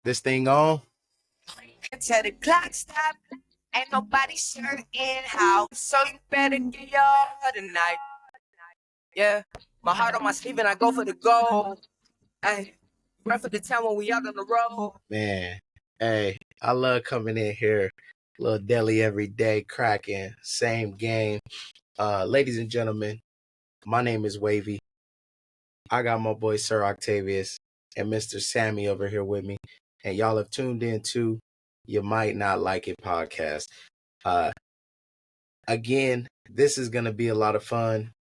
This thing on? Until the clock stop, ain't nobody certain how. So you better get your heart tonight. Yeah, my heart on my sleeve and I go for the goal. Hey, run for the town when we out on the road. Man, hey, I love coming in here. Little deli every day, cracking, same game. Ladies and gentlemen, my name is Wavy. I got my boy Sir Octavius and Mr. Sammy over here with me. And y'all have tuned in to You Might Not Like It podcast. Again, this is going to be a lot of fun.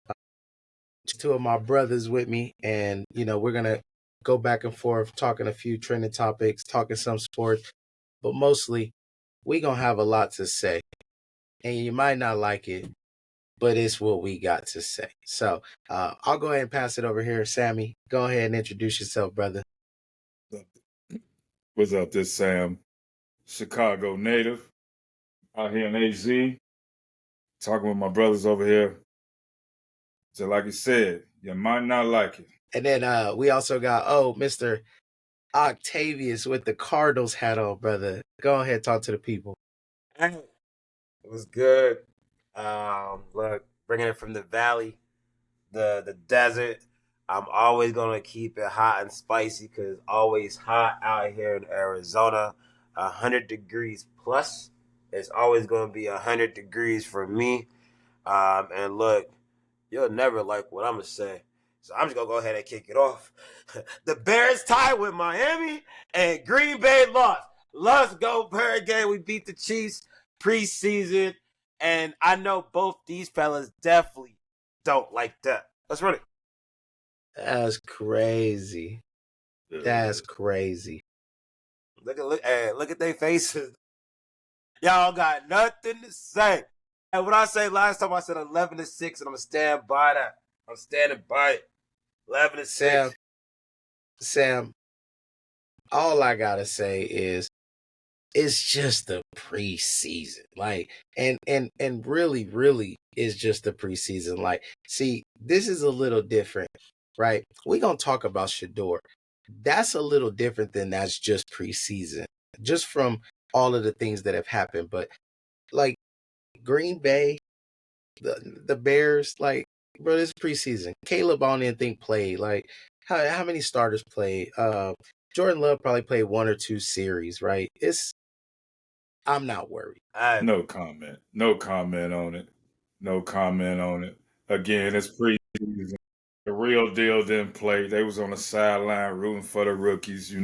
Two of my brothers with me, and we're going to go back and forth talking a few trending topics, talking some sports, but mostly we going to have a lot to say. And you might not like it, but it's what we got to say. So I'll go ahead and pass it over here. Sammy, go ahead and introduce yourself, brother. What's up, this Sam, Chicago native, out here in AZ, talking with my brothers over here. So like you said, you might not like it. And then we also got, Mr. Octavius with the Cardinals hat on, brother. Go ahead, talk to the people. Hey, it was good. Look, bringing it from the valley, the desert. I'm always gonna keep it hot and spicy because it's always hot out here in Arizona. 100 degrees plus. It's always gonna be 100 degrees for me. And look, you'll never like what I'm gonna say. So I'm just gonna go ahead and kick it off. The Bears tied with Miami and Green Bay lost. Let's go, Bird Game. We beat the Chiefs preseason. And I know both these fellas definitely don't like that. Let's run it. That's crazy. That's crazy. Look at their faces. Y'all got nothing to say. And what I say last time, I said 11-6, and I'm gonna stand by that. I'm standing by it. 11-6. Sam, all I gotta say is it's just the preseason. Like, and really is just the preseason. Like, see, this is a little different, right? We're gonna talk about Shador. That's a little different than that's just preseason, just from all of the things that have happened. But like Green Bay, the Bears, like, bro, this is preseason. Caleb on didn't think played. Like, how many starters played? Jordan Love probably played one or two series, right? I'm not worried. No comment. No comment on it. No comment on it. Again, it's preseason. The real deal didn't play. They was on the sideline rooting for the rookies,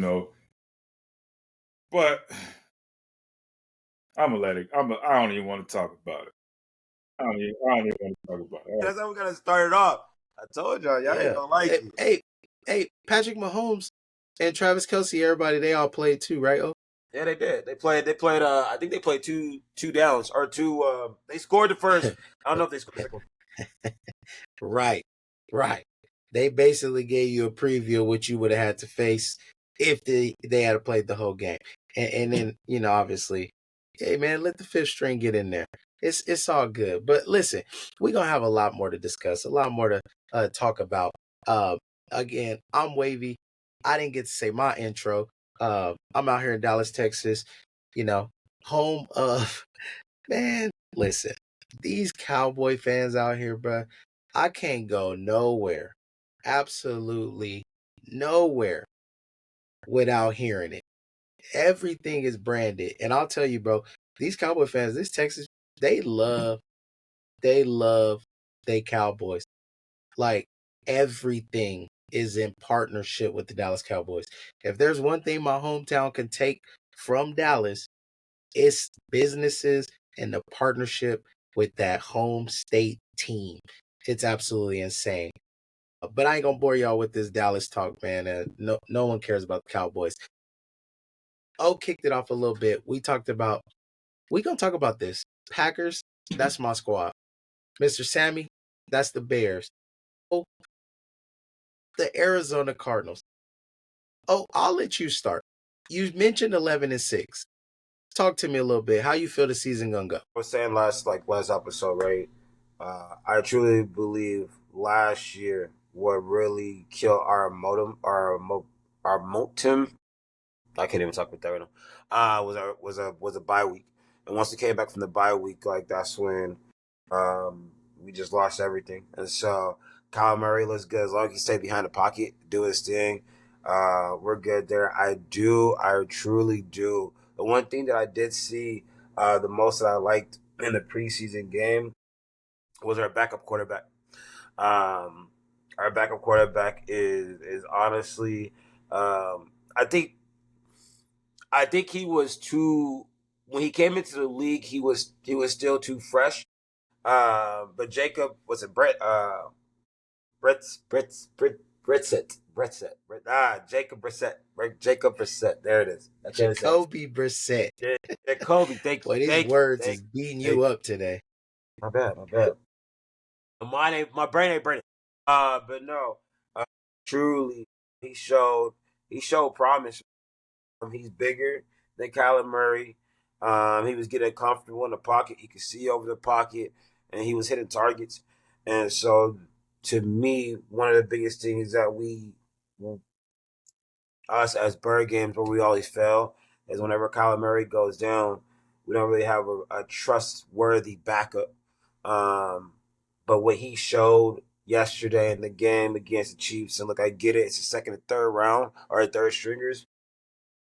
But I'm gonna let it. I don't even want to talk about it. I don't even want to talk about it. That's how we gotta start it off. I told y'all ain't gonna like it. Hey, Patrick Mahomes and Travis Kelce, everybody, they all played too, right? Oh, yeah, they did. They played. I think they played two downs or two. They scored the first. I don't know if they scored the second one. Right. They basically gave you a preview of what you would have had to face if they had played the whole game. And then, obviously, hey, man, let the fifth string get in there. It's all good. But listen, we're going to have a lot more to discuss, a lot more to talk about. Again, I'm Wavy. I didn't get to say my intro. I'm out here in Dallas, Texas, home of, man, listen, these Cowboy fans out here, bro, I can't go nowhere, absolutely nowhere without hearing it. Everything is branded. And I'll tell you, bro, these Cowboy fans, this Texas, they love they Cowboys. Like, everything is in partnership with the Dallas Cowboys. If there's one thing my hometown can take from Dallas, it's businesses and the partnership with that home state team. It's absolutely insane. But I ain't gonna bore y'all with this Dallas talk, man. No one cares about the Cowboys. Kicked it off a little bit. We gonna talk about this. Packers, that's my squad. Mr. Sammy, that's the Bears. The Arizona Cardinals. I'll let you start. You mentioned 11-6. Talk to me a little bit. How you feel the season gonna go? I was saying last episode, right? I truly believe last year what really killed our momentum I can't even talk with that right now. Was a bye week, and once we came back from the bye week, like that's when we just lost everything. And so Kyle Murray looks good as long as he stay behind the pocket, do his thing. We're good there. I truly do. The one thing that I did see the most that I liked in the preseason game was our backup quarterback. Our backup quarterback is honestly, I think he was too when he came into the league. He was still too fresh. But Jacob was a Jacob Brissett. There it is. Jacoby Brissett. Jacoby, thank Boy, you. these words is beating you up today. My bad. My brain ain't braining. But no, truly, he showed promise. He's bigger than Kyler Murray. He was getting comfortable in the pocket. He could see over the pocket, and he was hitting targets. And so, to me, one of the biggest things that us as Bird games where we always fail is whenever Kyler Murray goes down, we don't really have a trustworthy backup. But what he showed yesterday in the game against the Chiefs, and look, I get it, it's the second and third round or third stringers.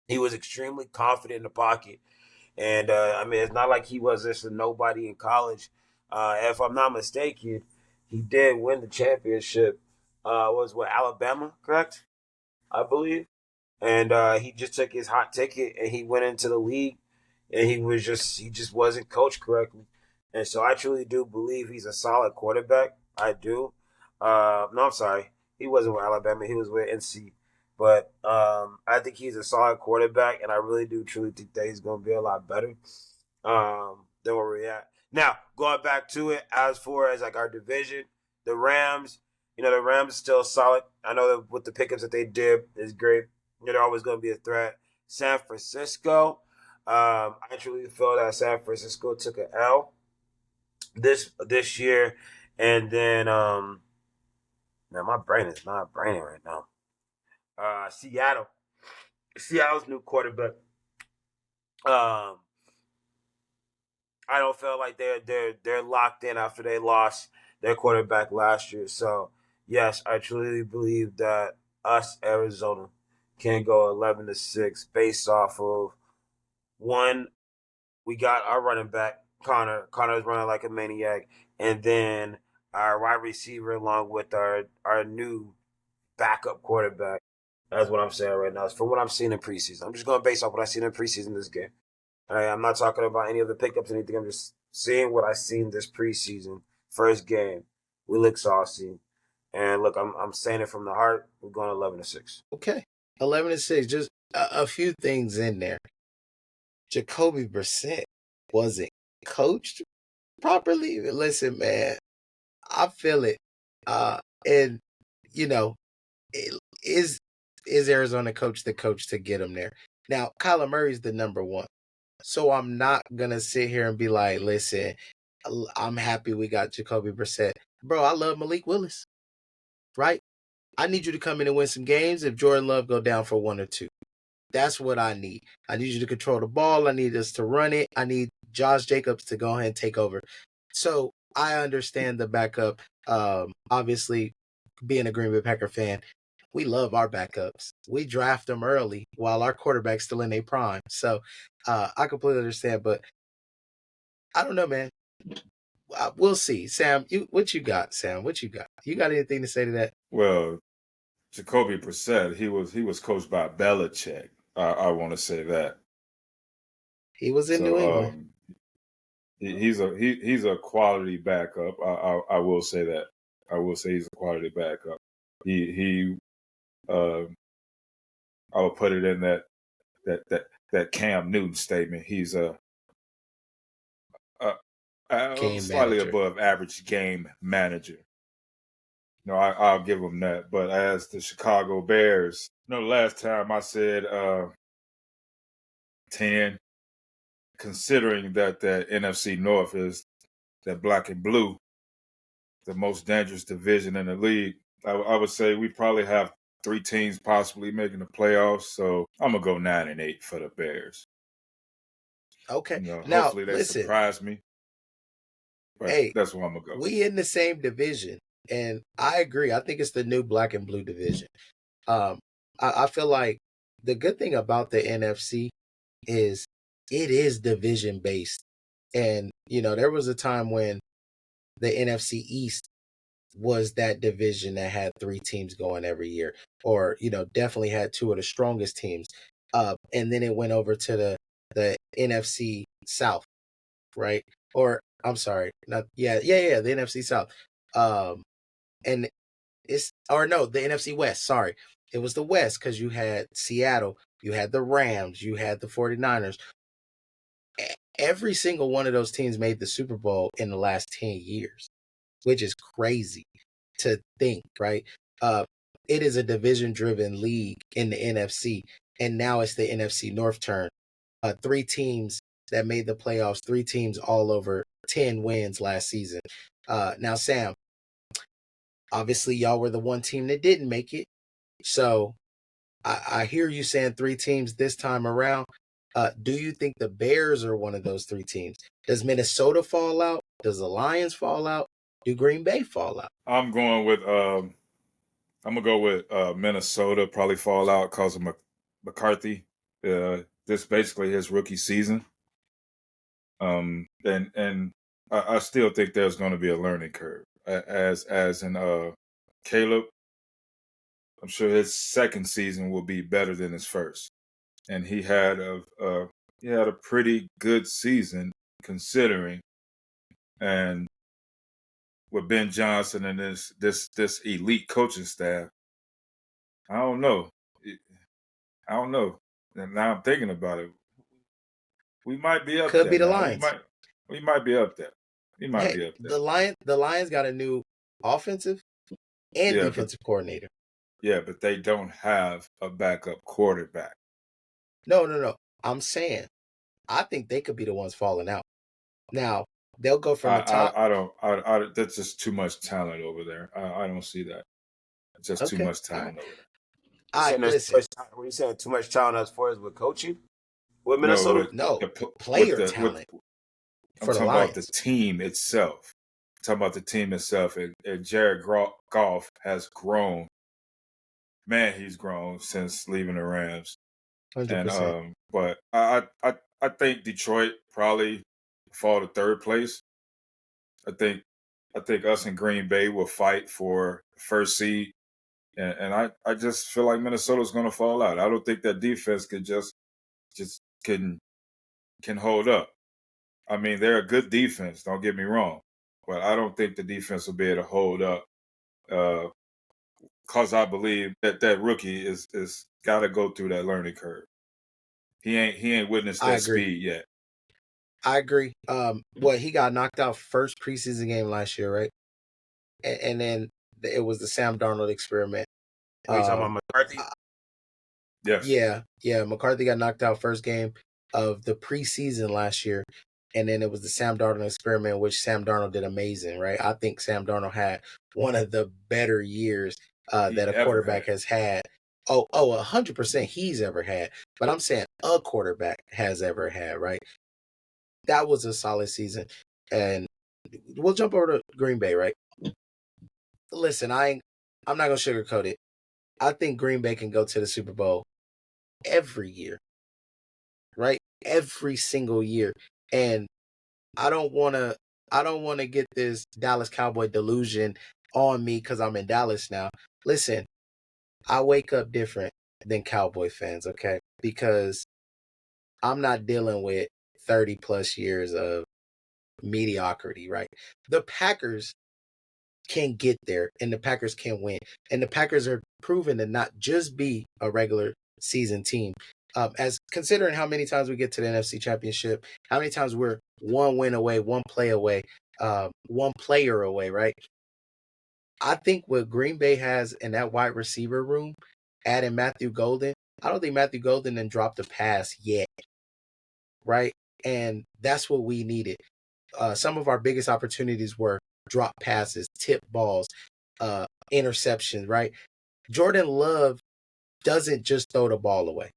He was extremely confident in the pocket. And, I mean, it's not like he was just a nobody in college. If I'm not mistaken, he did win the championship. Was what, Alabama, correct? I believe. And he just took his hot ticket and he went into the league and he just wasn't coached correctly. And so I truly do believe he's a solid quarterback. I do. No, I'm sorry. He wasn't with Alabama. He was with NC. But I think he's a solid quarterback, and I really do truly think that he's going to be a lot better than where we're at. Now, going back to it, as far as like our division, the Rams, the Rams are still solid. I know that with the pickups that they did is great. They're always going to be a threat. San Francisco, I truly feel that San Francisco took an L this year, and then now my brain is not braining right now. Seattle's new quarterback. I don't feel like they're locked in after they lost their quarterback last year. So yes, I truly believe that us Arizona can go 11-6 based off of one. We got our running back Connor. Connor's running like a maniac, and then our wide receiver along with our new backup quarterback. That's what I'm saying right now. It's from what I'm seeing in preseason. I'm just going based off what I seen in preseason this game. All right, I'm not talking about any of the pickups or anything. I'm just seeing what I seen this preseason. First game, we look saucy. And look, I'm saying it from the heart. We're going 11-6. Okay, 11-6. Just a few things in there. Jacoby Brissett wasn't coached properly. Listen, man, I feel it. And is Arizona coach the coach to get him there? Now, Kyler Murray's the number one. So I'm not going to sit here and be like, listen, I'm happy we got Jacoby Brissett. Bro, I love Malik Willis, right? I need you to come in and win some games if Jordan Love go down for 1 or 2. That's what I need. I need you to control the ball. I need us to run it. I need Josh Jacobs to go ahead and take over. So I understand the backup. Obviously, being a Green Bay Packer fan, we love our backups. We draft them early while our quarterback's still in their prime. So I completely understand, but I don't know, man. We'll see. Sam, what you got, Sam? What you got? You got anything to say to that? Well, Jacoby Brissett, he was coached by Belichick. I want to say that. He was in New England. He's a quality backup. I will say that. I will say he's a quality backup. I would put it in that Cam Newton statement. He's a slightly above average game manager. I'll give him that. But as the Chicago Bears, last time I said 10, considering that the NFC North is that black and blue, the most dangerous division in the league, I would say we probably have 3 teams possibly making the playoffs. So I'm gonna go 9-8 for the Bears. Okay. Now, Hopefully they listen. surprise me. But Hey, that's where I'm gonna go. we in the same division, and I agree. I think it's the new black and blue division. I feel like the good thing about the NFC is it is division based. And, there was a time when the NFC East was that division that had 3 teams going every year, or, definitely had 2 of the strongest teams. And then it went over to the NFC South, right? Or I'm sorry, not the NFC South. And the NFC West, sorry. It was the West because you had Seattle, you had the Rams, you had the 49ers. Every single one of those teams made the Super Bowl in the last 10 years, which is crazy to think, right? It is a division-driven league in the NFC, and now it's the NFC North turn. 3 teams that made the playoffs, 3 teams all over 10 wins last season. Now, Sam, obviously y'all were the one team that didn't make it. So I hear you saying 3 teams this time around. Do you think the Bears are one of those 3 teams? Does Minnesota fall out? Does the Lions fall out? Do Green Bay fall out? I'm going with I'm gonna go with Minnesota. Probably fall out because of McCarthy. This basically his rookie season. And I still think there's going to be a learning curve. As in Caleb, I'm sure his second season will be better than his first, and he had a pretty good season considering. And with Ben Johnson and this elite coaching staff, I don't know. And now I'm thinking about it. We might be up Could there be the now. Lions. We might be up there. We might be up there. The Lions got a new offensive and defensive coordinator. Yeah, but they don't have a backup quarterback. No. I'm saying, I think they could be the ones falling out. Now, they'll go from the top. That's just too much talent over there. I don't see that. It's just too much talent over there. Were you saying too much talent as far as with coaching? With Minnesota? No, player talent. I'm talking about the team itself. And Jared Goff has grown. Man, he's grown since leaving the Rams. 100%. And but I think Detroit probably fall to 3rd place. I think us and Green Bay will fight for first seed. And I just feel like Minnesota's going to fall out. I don't think that defense could just can hold up. I mean, they're a good defense, don't get me wrong, but I don't think the defense will be able to hold up. Because I believe that rookie is got to go through that learning curve. He ain't witnessed that speed yet. I agree. He got knocked out first preseason game last year, right? And then it was the Sam Darnold experiment. Are you talking about McCarthy? Yes. Yeah. McCarthy got knocked out first game of the preseason last year. And then it was the Sam Darnold experiment, which Sam Darnold did amazing, right? I think Sam Darnold had one of the better years that a quarterback has had. 100% he's ever had. But I'm saying a quarterback has ever had, right? That was a solid season. And we'll jump over to Green Bay, right? Listen, I'm not going to sugarcoat it. I think Green Bay can go to the Super Bowl every year, right? Every single year. And I don't want to get this Dallas Cowboy delusion on me because I'm in Dallas now. Listen, I wake up different than Cowboy fans, okay? Because I'm not dealing with 30 plus years of mediocrity, right? The Packers can get there and the Packers can win. And the Packers are proven to not just be a regular season team. As considering how many times we get to the NFC Championship, how many times we're one win away, one play away, one player away, right? I think what Green Bay has in that wide receiver room, adding Matthew Golden, I don't think Matthew Golden then dropped a pass yet, right? And that's what we needed. Some of our biggest opportunities were drop passes, tip balls, interceptions, right? Jordan Love doesn't just throw the ball away.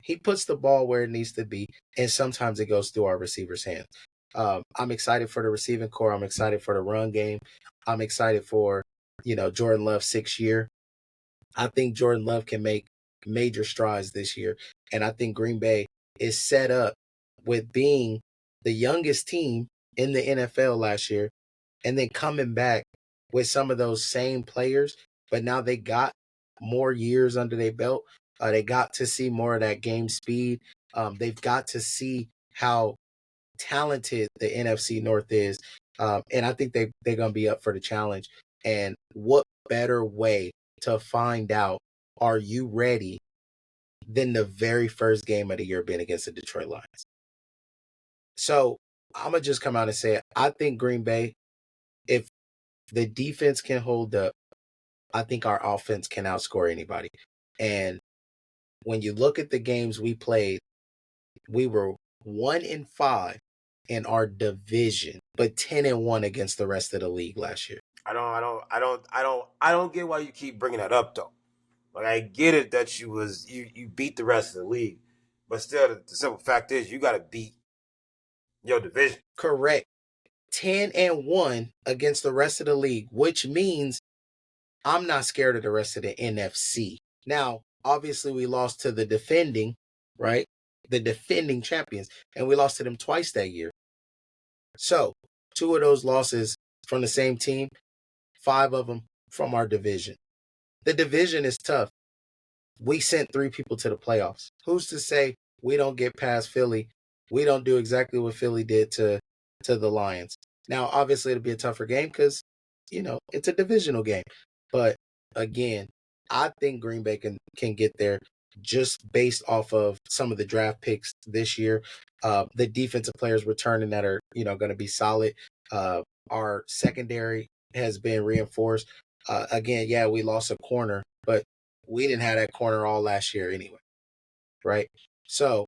He puts the ball where it needs to be, and sometimes it goes through our receivers' hands. I'm excited for the receiving core. I'm excited for the run game. I'm excited for, Jordan Love's 6th year. I think Jordan Love can make major strides this year. And I think Green Bay is set up with being the youngest team in the NFL last year and then coming back with some of those same players, but now they got more years under their belt. They got to see more of that game speed. They've got to see how talented the NFC North is. And I think they're going to be up for the challenge. And what better way to find out, are you ready, than the very first game of the year being against the Detroit Lions? So I'm going to just come out and say, I think Green Bay, if the defense can hold up, I think our offense can outscore anybody. And when you look at the games we played, we were 1-5 in our division, but 10-1 against the rest of the league last year. I don't get why you keep bringing that up though. Like, I get it that you beat the rest of the league, but still, the simple fact is you got to beat your division. Correct. 10-1 against the rest of the league, which means I'm not scared of the rest of the NFC. Now, obviously, we lost to the defending, right? The defending champions, and we lost to them twice that year. So, 2 of those losses from the same team, 5 of them from our division. The division is tough. We sent 3 people to the playoffs. Who's to say we don't get past Philly? We don't do exactly what Philly did to the Lions. Now, obviously, it'll be a tougher game because, it's a divisional game. But again, I think Green Bay can get there just based off of some of the draft picks this year. The defensive players returning that are, going to be solid. Our secondary has been reinforced. Again, yeah, we lost a corner, but we didn't have that corner all last year anyway, right? So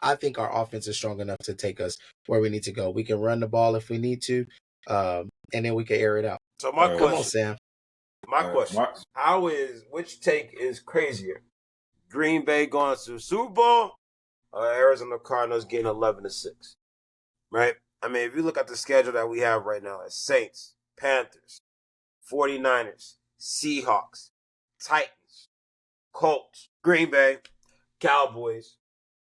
I think our offense is strong enough to take us where we need to go. We can run the ball if we need to, and then we can air it out. So my question, come on, Sam. My question: which take is crazier? Green Bay going to the Super Bowl, or Arizona Cardinals getting 11-6? Right? I mean, if you look at the schedule that we have right now, it's Saints, Panthers, 49ers, Seahawks, Titans, Colts, Green Bay, Cowboys,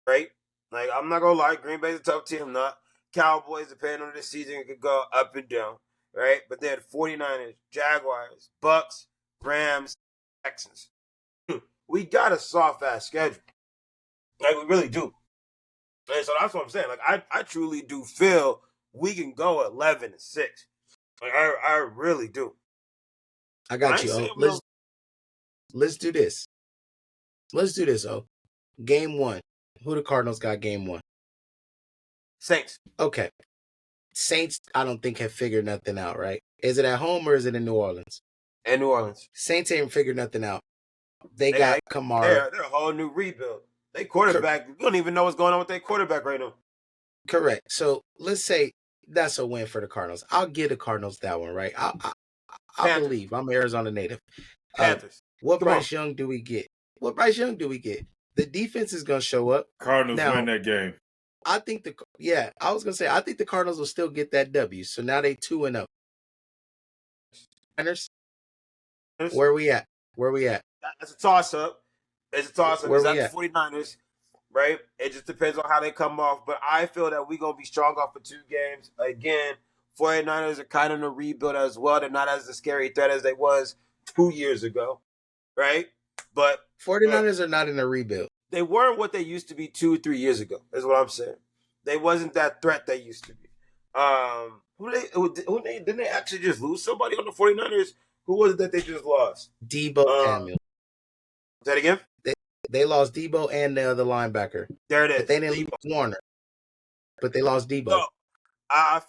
right? Like, I'm not gonna lie, Green Bay's a tough team. I'm not. Cowboys, depending on the season, it could go up and down, right? But then 49ers, Jaguars, Bucks, Rams, Texans. We got a soft-ass schedule. Like, we really do. And so that's what I'm saying. Like, I truly do feel we can go 11-6. Like, I really do. I got you. Let's do this. Let's do this, Game 1. Who the Cardinals got game 1? Saints. Okay. Saints, I don't think have figured nothing out, right? Is it at home or is it in New Orleans? In New Orleans. Saints ain't figured nothing out. They got Kamara. They're a whole new rebuild. They quarterback, we don't even know what's going on with their quarterback right now. Correct. So let's say that's a win for the Cardinals. I'll give the Cardinals that one, right? I believe. I'm an Arizona native. Panthers. What Bryce Young do we get? The defense is going to show up. Cardinals win that game. I think I was going to say, I think the Cardinals will still get that W. So now they 2-0. Where we at? That's a toss-up. It's a toss-up. It's at the 49ers, right? It just depends on how they come off. But I feel that we're going to be strong off for 2 games. Again, 49ers are kind of in a rebuild as well. They're not as a scary threat as they was 2 years ago, right? But 49ers are not in a rebuild. They weren't what they used to be 2-3 years ago, is what I'm saying. They wasn't that threat they used to be. Didn't they actually just lose somebody on the 49ers? Who was it that they just lost? Debo Samuel. Say that again? They lost Debo and the other linebacker. There it is. But they didn't lose Warner. But they lost Debo. So, I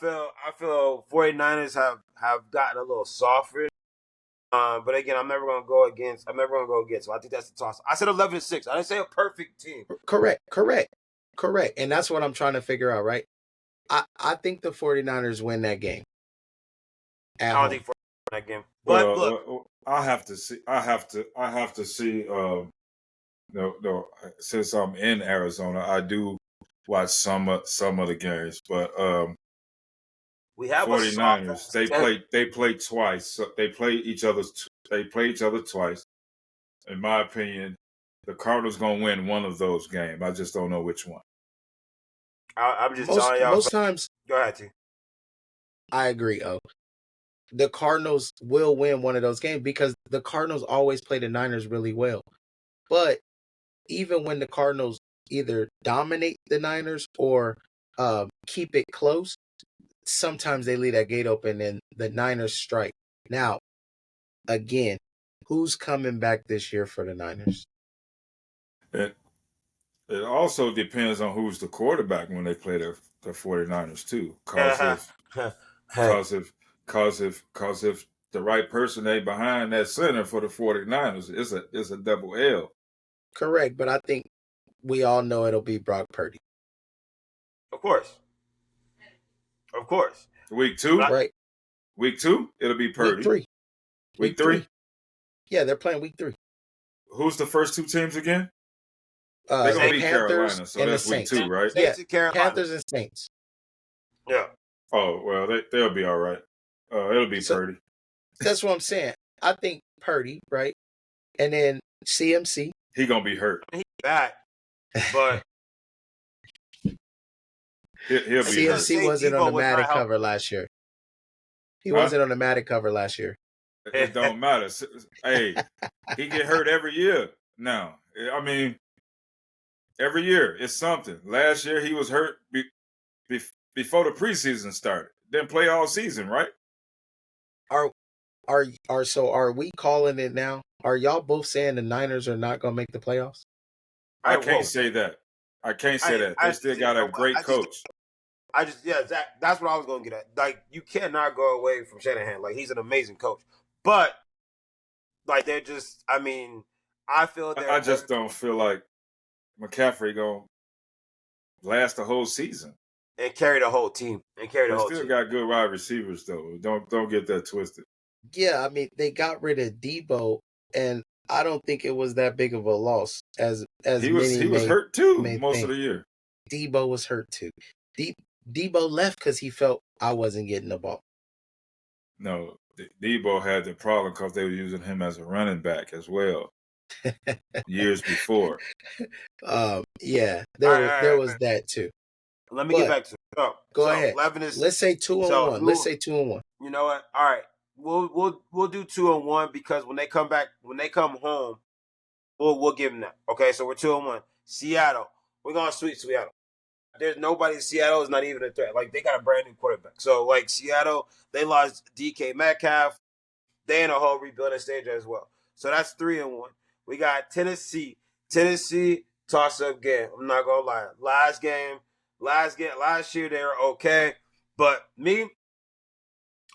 feel 49ers have gotten a little softer. But again, I'm never gonna go against. So I think that's the toss. I said 11-6. I didn't say a perfect team. Correct. And that's what I'm trying to figure out, right? I think the 49ers win that game. I don't think 49ers win that game. But look, I have to see. I have to see. No. Since I'm in Arizona, I do watch some of the games, but We have 49ers. They play twice. So they play each other twice. In my opinion, the Cardinals gonna win one of those games. I just don't know which one. I'm just telling y'all. Most times, go ahead, T. I agree. The Cardinals will win one of those games because the Cardinals always play the Niners really well. But even when the Cardinals either dominate the Niners or keep it close, sometimes they leave that gate open and the Niners strike. Now, again, who's coming back this year for the Niners? It also depends on who's the quarterback when they play the 49ers too. Cause if the right person ain't behind that center for the 49ers, it's a double L. Correct, but I think we all know it'll be Brock Purdy. Of course. Week 2? Right. Week 2, it'll be Purdy. Week 3. Week 3? Yeah, they're playing week 3. Who's the first 2 teams again? They're going to beat Carolina, so that's week 2, right? Yeah, Panthers and Saints. Yeah. Oh, well, they'll be all right. It'll be Purdy. That's what I'm saying. I think Purdy, right? And then CMC. He going to be hurt. He's back, but he'll be CMC hurt. wasn't on the Madden cover last year. He wasn't on the Madden cover last year. It don't matter. Hey, he get hurt every year now. I mean, every year it's something. Last year he was hurt before the preseason started. Didn't play all season, right? Are we calling it now? Are y'all both saying the Niners are not going to make the playoffs? I can't say that. I can't say that. They still got a great coach. Zach, that's what I was going to get at. Like, you cannot go away from Shanahan. Like, he's an amazing coach. But, like, they're just, I mean, I feel that I just don't feel like McCaffrey going to last the whole season. And carry the whole team. They still got good wide receivers, though. Don't get that twisted. Yeah, I mean, they got rid of Debo, and I don't think it was that big of a loss as he was hurt too most of the year. Debo was hurt too. Debo left because he felt I wasn't getting the ball. No, Debo had the problem because they were using him as a running back as well years before. Yeah, there was that too. Let me get back to it. Go ahead. 11 is, let's say 2-1. Let's say 2-1. You know what? All right. We'll do 2-1 because when they come home, we'll give them that. Okay, so we're 2-1. Seattle, we're gonna sweep Seattle. There's nobody in Seattle is not even a threat. Like, they got a brand new quarterback. So, like, Seattle, they lost DK Metcalf. They in a whole rebuilding stage as well. So that's 3-1. We got Tennessee, toss up game. I'm not gonna lie. Last year they were okay, but me,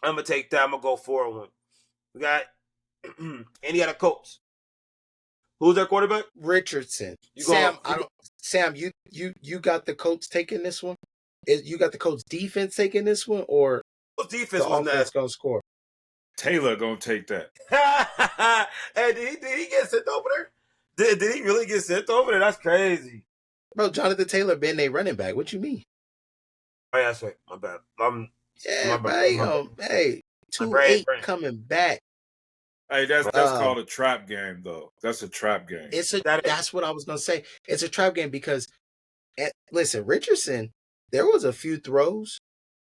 I'm gonna take that. I'm gonna go 4-1. We got Indiana Colts. Who's their quarterback? Richardson. Sam, you got the Colts taking this one? You got the Colts defense taking this one, or defense the was offense gonna score? Taylor gonna take that. Hey, did he get sent over there? Did he really get sent over there? That's crazy. Bro, Jonathan Taylor been a running back. What you mean? Oh, yeah, that's right. My bad. Hey, 2-8 coming back. Hey, that's called a trap game, though. That's a trap game. That's what I was gonna say. It's a trap game because, listen, Richardson. There was a few throws.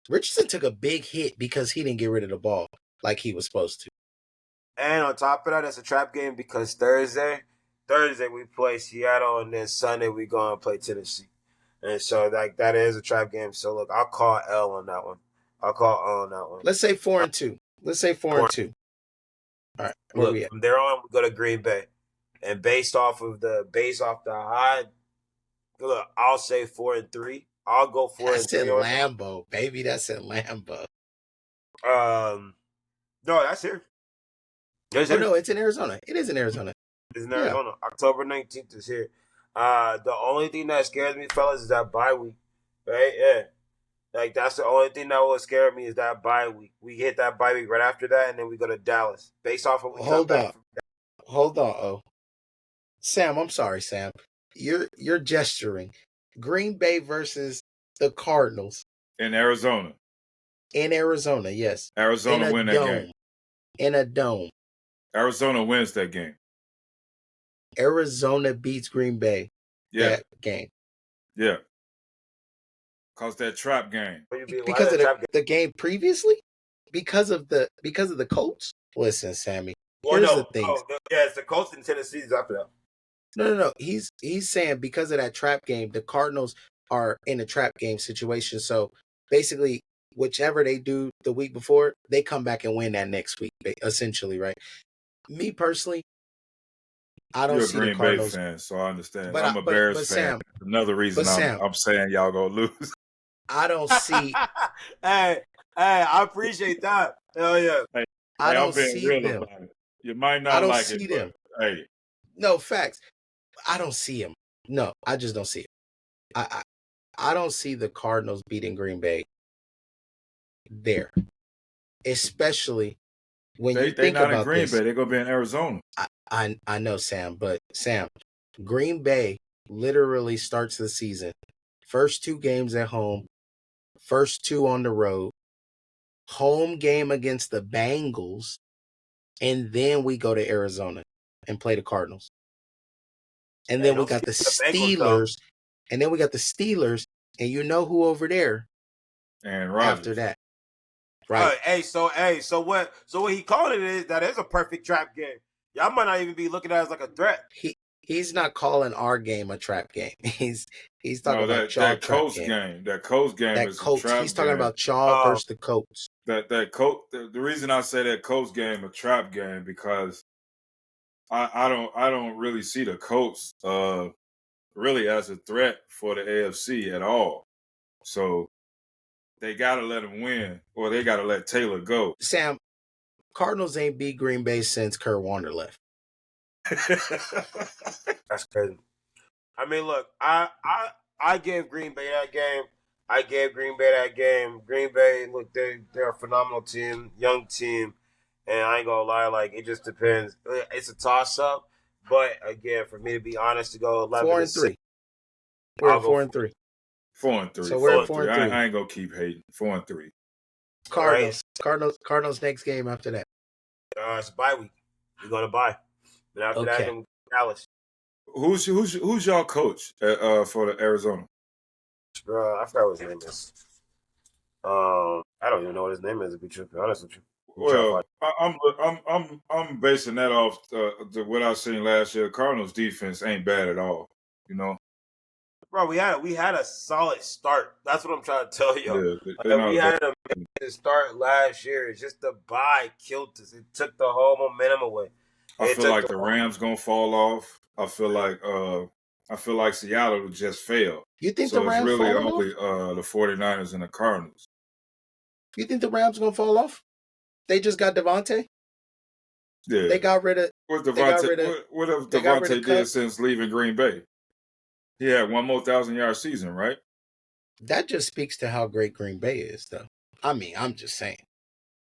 Richardson took a big hit because he didn't get rid of the ball like he was supposed to. And on top of that, it's a trap game because Thursday we play Seattle, and then Sunday we go and play Tennessee. And so that is a trap game. So look, I'll call L on that one. Let's say 4-2. Let's say 4-2. All right. Look, from there on, we go to Green Bay. And based off the high, look, I'll say 4-3. I'll go 4-3. That's in Lambeau, baby. That's in Lambeau. No, that's here. No, it's in Arizona. It is in Arizona. It's in Arizona. Yeah. October 19th is here. The only thing that scares me, fellas, is that bye week. Right? Yeah. Like, that's the only thing that will scare me is that bye week. We hit that bye week right after that, and then we go to Dallas. Based off of we come back. Hold on. Oh, Sam, I'm sorry, Sam. You're gesturing. Green Bay versus the Cardinals in Arizona. In Arizona, yes. Arizona win that game. In a dome. Arizona wins that game. Arizona beats Green Bay that game. Yeah. Cause that trap game. Because of the game previously? Because of the Colts? Listen, Sammy. Here's the thing. Yeah, it's the Colts in Tennessee after that. No. He's saying because of that trap game, the Cardinals are in a trap game situation. So basically, whichever they do the week before, they come back and win that next week, essentially, right? Me personally, I don't see the Cardinals. You're a Green Bay fan, so I understand. But I'm a Bears fan. Sam, another reason I'm saying y'all gonna lose. I don't see. Hey, I appreciate that. Hell yeah. Hey, I don't see them. About it. You might not like it, them. But, hey. No, facts. I don't see them. No, I just don't see it. I don't see the Cardinals beating Green Bay there. Especially when you think about they're not in Green this. Bay. They're going to be in Arizona. I know, Sam. But, Sam, Green Bay literally starts the season. First 2 games at home. First 2 on the road. Home game against the Bengals. And then we go to Arizona and play the Cardinals. And then we got the Steelers. And then we got the Steelers. And you know who over there? And Rodgers. After that. Right. So what he called it is that is a perfect trap game. Y'all might not even be looking at it as like a threat. He's not calling our game a trap game. He's talking about that Colts game. That Colts game is a trap He's talking about y'all versus the Colts. That Colts. The reason I say that Colts game a trap game because I don't really see the Colts really as a threat for the AFC at all. So they gotta let them win, or they gotta let Taylor go. Sam, Cardinals ain't beat Green Bay since Kurt Warner left. That's crazy. I mean, look, I gave Green Bay that game. Green Bay, look, they're a phenomenal team, young team, and I ain't gonna lie, like it just depends. It's a toss up, but again, for me to be honest, to go 11-3. We're 4-3. 4-3. So we're 4-3. I ain't gonna keep hating. 4-3. Cardinals. Right. Cardinals next game after that. It's bye week. We're gonna bye. And after that, then Dallas. Who's y'all coach for the Arizona? I forgot what his name is. I don't even know what his name is, to be honest with you. Well, I'm basing that off what I seen last year. Cardinals defense ain't bad at all. You know, bro, we had a solid start. That's what I'm trying to tell you. Yeah, we had a start last year. It's just the bye killed us. It took the whole momentum away. I feel like the Rams gonna fall off. I feel like Seattle will just fail. You think the Rams it's really only the 49ers and the Cardinals. You think the Rams gonna fall off? They just got Devontae. Yeah, they got rid of. What have Devontae did since leaving Green Bay? He had 1 more 1,000-yard season, right? That just speaks to how great Green Bay is, though. I mean, I'm just saying.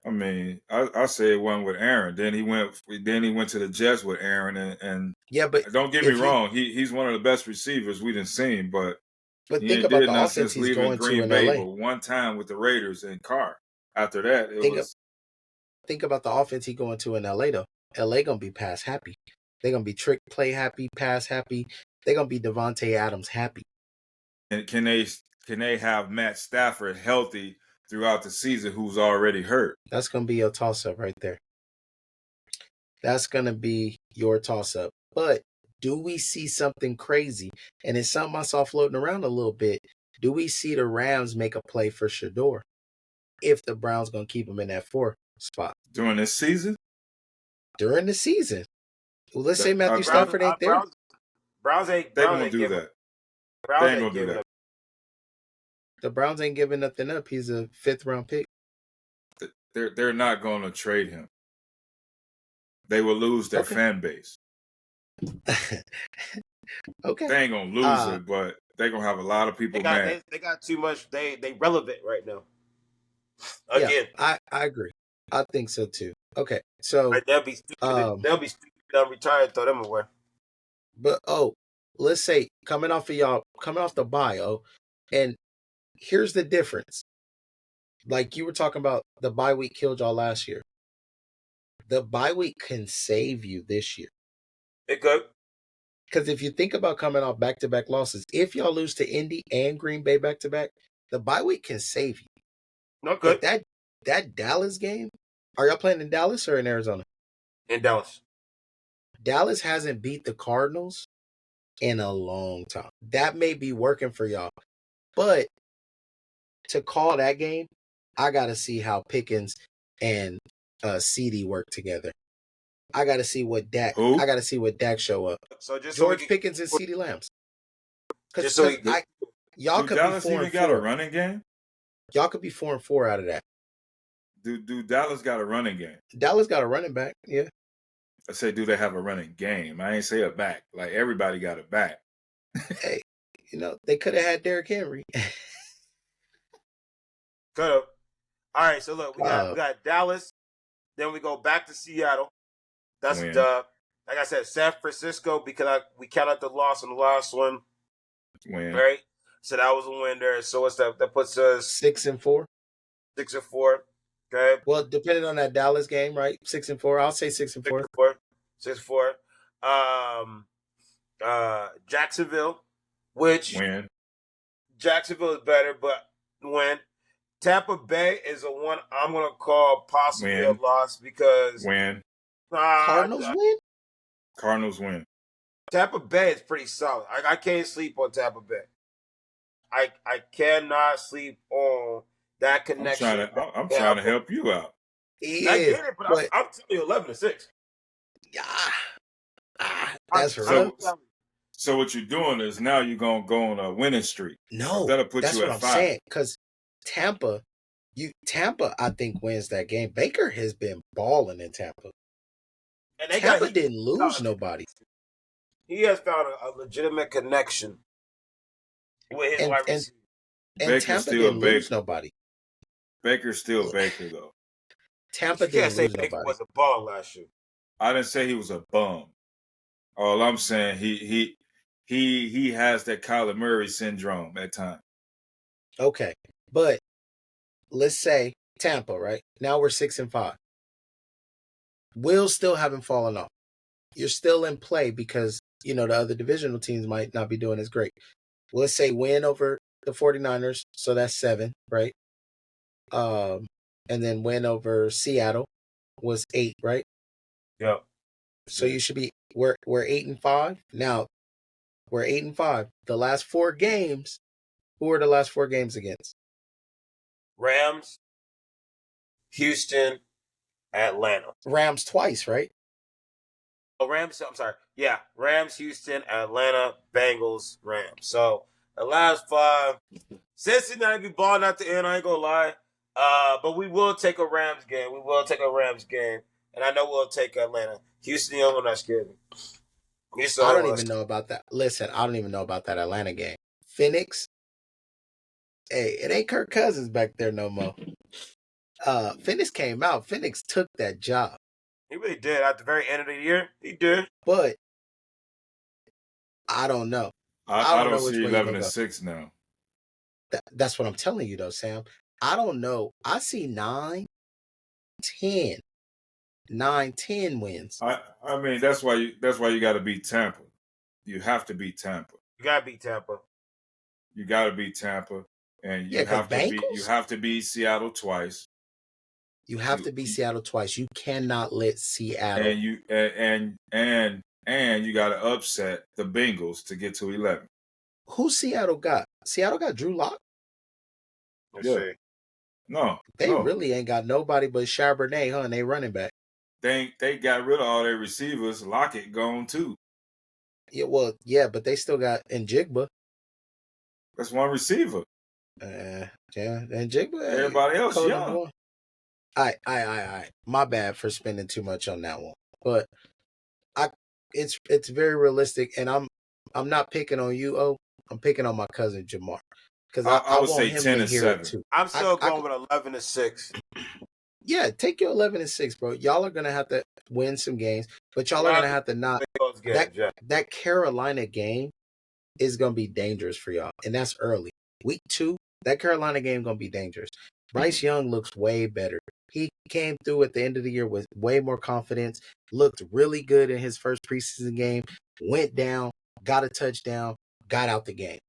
I mean, I say it went with Aaron. Then he went to the Jets with Aaron, and yeah, but don't get me wrong, he's one of the best receivers we done seen, but he think about the offense he's going Green to in Bay, LA. But one time with the Raiders and Carr. After that, think about the offense he's going to in LA though. LA gonna be pass happy. They're gonna be trick play happy, pass happy. They're gonna be Devontae Adams happy. And can they have Matt Stafford healthy throughout the season who's already hurt? That's going to be your toss-up right there. That's going to be your toss-up. But do we see something crazy? And it's something I saw floating around a little bit. Do we see the Rams make a play for Shador if the Browns going to keep him in that 4 spot? During this season? During the season. Well, let's say Matthew Stafford ain't there. Browns ain't gonna do that. They ain't gonna do that. The Browns ain't giving nothing up. He's a 5th-round pick. They're not going to trade him. They will lose their fan base. Okay. They ain't going to lose it, but they're gonna have a lot of people mad. They got too much. They relevant right now. Yeah, Again, I agree. I think so too. Okay, so right, they'll be stupid. They'll be stupid. They'll retire. Throw them away. but let's say coming off the bio, and here's the difference. Like you were talking about, the bye week killed y'all last year. The bye week can save you this year. It could. Because if you think about coming off back-to-back losses, if y'all lose to Indy and Green Bay back-to-back, the bye week can save you. No good. But that Dallas game, are y'all playing in Dallas or in Arizona? In Dallas. Dallas hasn't beat the Cardinals in a long time. That may be working for y'all. But to call that game, I got to see how Pickens and CD work together. I got to see what Dak. Who? I got to see what Dak show up. So just George Pickens and CD Lambs. Just so y'all do could Dallas be 4-4. even got a running game? Y'all could be 4-4 out of that. Do Dallas got a running game? Dallas got a running back, yeah. I say, do they have a running game? I ain't say a back. Like everybody got a back. Hey, they could have had Derrick Henry. Could have. All right, so look, we got Dallas. Then we go back to Seattle. That's a dub. Like I said, San Francisco, because we counted the loss on the last one. Win. Right? So that was a win there. So what's that? That puts us 6-4. 6-4. Okay. Well, depending on that Dallas game, right? 6-4. I'll say 6-4. 6-4. Jacksonville, which win. Jacksonville is better, but win. Tampa Bay is a one I'm gonna call possibly a loss because Cardinals win. Cardinals win. Tampa Bay is pretty solid. I can't sleep on Tampa Bay. I cannot sleep on that connection. I'm trying to help you out. Yeah, I get it, but I'm telling you 11-6. Yeah. That's rough. So what you're doing is now you're gonna go on a winning streak. No, that'll put that's you what at I'm 5. saying. Because Tampa, I think wins that game. Baker has been balling in Tampa. And Tampa didn't lose nobody. He has found a legitimate connection with his wide receiver. And Tampa didn't lose nobody. Baker's still Baker though. Tampa didn't lose Baker nobody. was a ball last year. I didn't say he was a bum. All I'm saying, he has that Kyler Murray syndrome at times. Okay, but let's say Tampa, right? Now we're 6-5. Will still haven't fallen off. You're still in play because, the other divisional teams might not be doing as great. Well, let's say win over the 49ers, so that's 7, right? And then win over Seattle was 8, right? Yep. So you should be we're 8-5. Now we're 8-5. The last 4 games, who are the last 4 games against? Rams, Houston, Atlanta. Rams twice, right? Oh, Rams, I'm sorry. Yeah, Rams, Houston, Atlanta, Bengals, Rams. So the last 5, Cincinnati be balling out the end, I ain't gonna lie. But we will take a Rams game. And I know we'll take Atlanta. Houston, I'm not scared. I don't even know about that. Listen, I don't even know about that Atlanta game. Phoenix. Hey, it ain't Kirk Cousins back there no more. Phoenix came out. Phoenix took that job. He really did. At the very end of the year, he did. But I don't know. I don't see 11-6 now. That's what I'm telling you, though, Sam. I don't know. I see 9-10. 9-10 wins. I mean, that's why you got to beat Tampa. You have to beat Tampa. You got to beat Tampa. You got to beat Tampa, and you have to beat Seattle twice. You have to beat Seattle twice. You cannot let Seattle. And you got to upset the Bengals to get to 11. Who Seattle got? Seattle got Drew Lock. Let's see. No, they really ain't got nobody but Charbonnet, huh? And they running back. They got rid of all their receivers. Lockett gone too. Yeah, but they still got Njigba. That's one receiver. Yeah, Njigba. Everybody else, yeah. All right. My bad for spending too much on that one, but it's very realistic, and I'm not picking on you. I'm picking on my cousin Jamar because I I would want say him 10 to and hear it 7. too. I'm still going with 11-6. Yeah, take your 11-6, bro. Y'all are gonna have to win some games, but y'all are gonna have to not that Carolina game is gonna be dangerous for y'all, and that's early. Week 2, that Carolina game gonna be dangerous. Bryce Young looks way better. He came through at the end of the year with way more confidence. Looked really good in his first preseason game. Went down, got a touchdown, got out the game.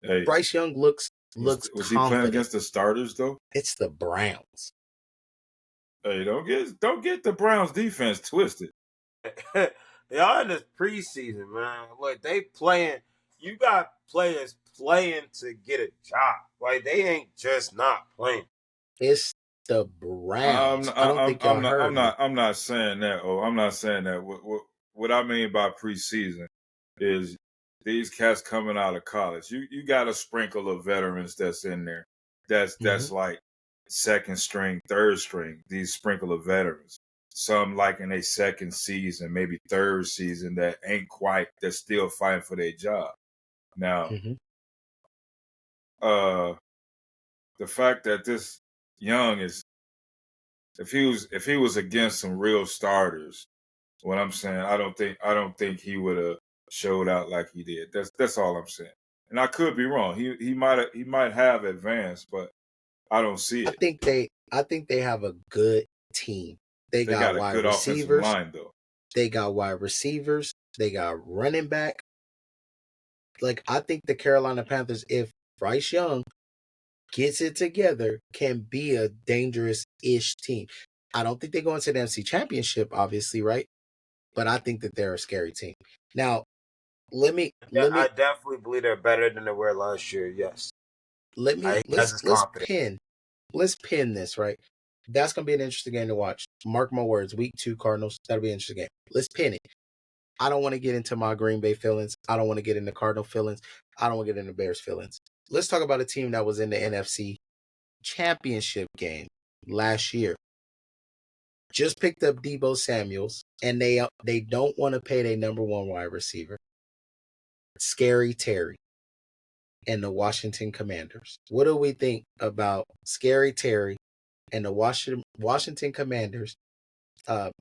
Hey, Bryce Young looks was confident. he playing against the starters though? It's the Browns. Hey, don't get the Browns defense twisted. Y'all in this preseason, man. Look, they playing. You got players playing to get a job. Like they ain't just not playing. It's the Browns. I don't think y'all heard me. I'm not saying that. Oh, I'm not saying that. What I mean by preseason is these cats coming out of college. You got a sprinkle of veterans that's in there. That's like second string, third string. These sprinkle of veterans. Some like in a second season, maybe third season that ain't quite. That's still fighting for their job. Now, the fact that this Young is, if he was against some real starters, what I'm saying, I don't think he would have showed out like he did. That's all I'm saying. And I could be wrong. He might have advanced, but I don't see it. I think they have a good team. They got a wide good offensive receivers. line though. They got wide receivers. They got running back. Like I think the Carolina Panthers, if Bryce Young gets it together, can be a dangerous-ish team. I don't think they go into the NFC Championship, obviously, right? But I think that they're a scary team. Now, I definitely believe they're better than they were last year. Yes. Let's pin this, right? That's gonna be an interesting game to watch. Mark my words, week 2 Cardinals, that'll be an interesting game. Let's pin it. I don't want to get into my Green Bay feelings. I don't want to get into Cardinal feelings. I don't want to get into Bears feelings. Let's talk about a team that was in the NFC Championship game last year. Just picked up Deebo Samuels, and they don't want to pay their number 1 wide receiver. Scary Terry and the Washington Commanders. What do we think about Scary Terry and the Washington Commanders?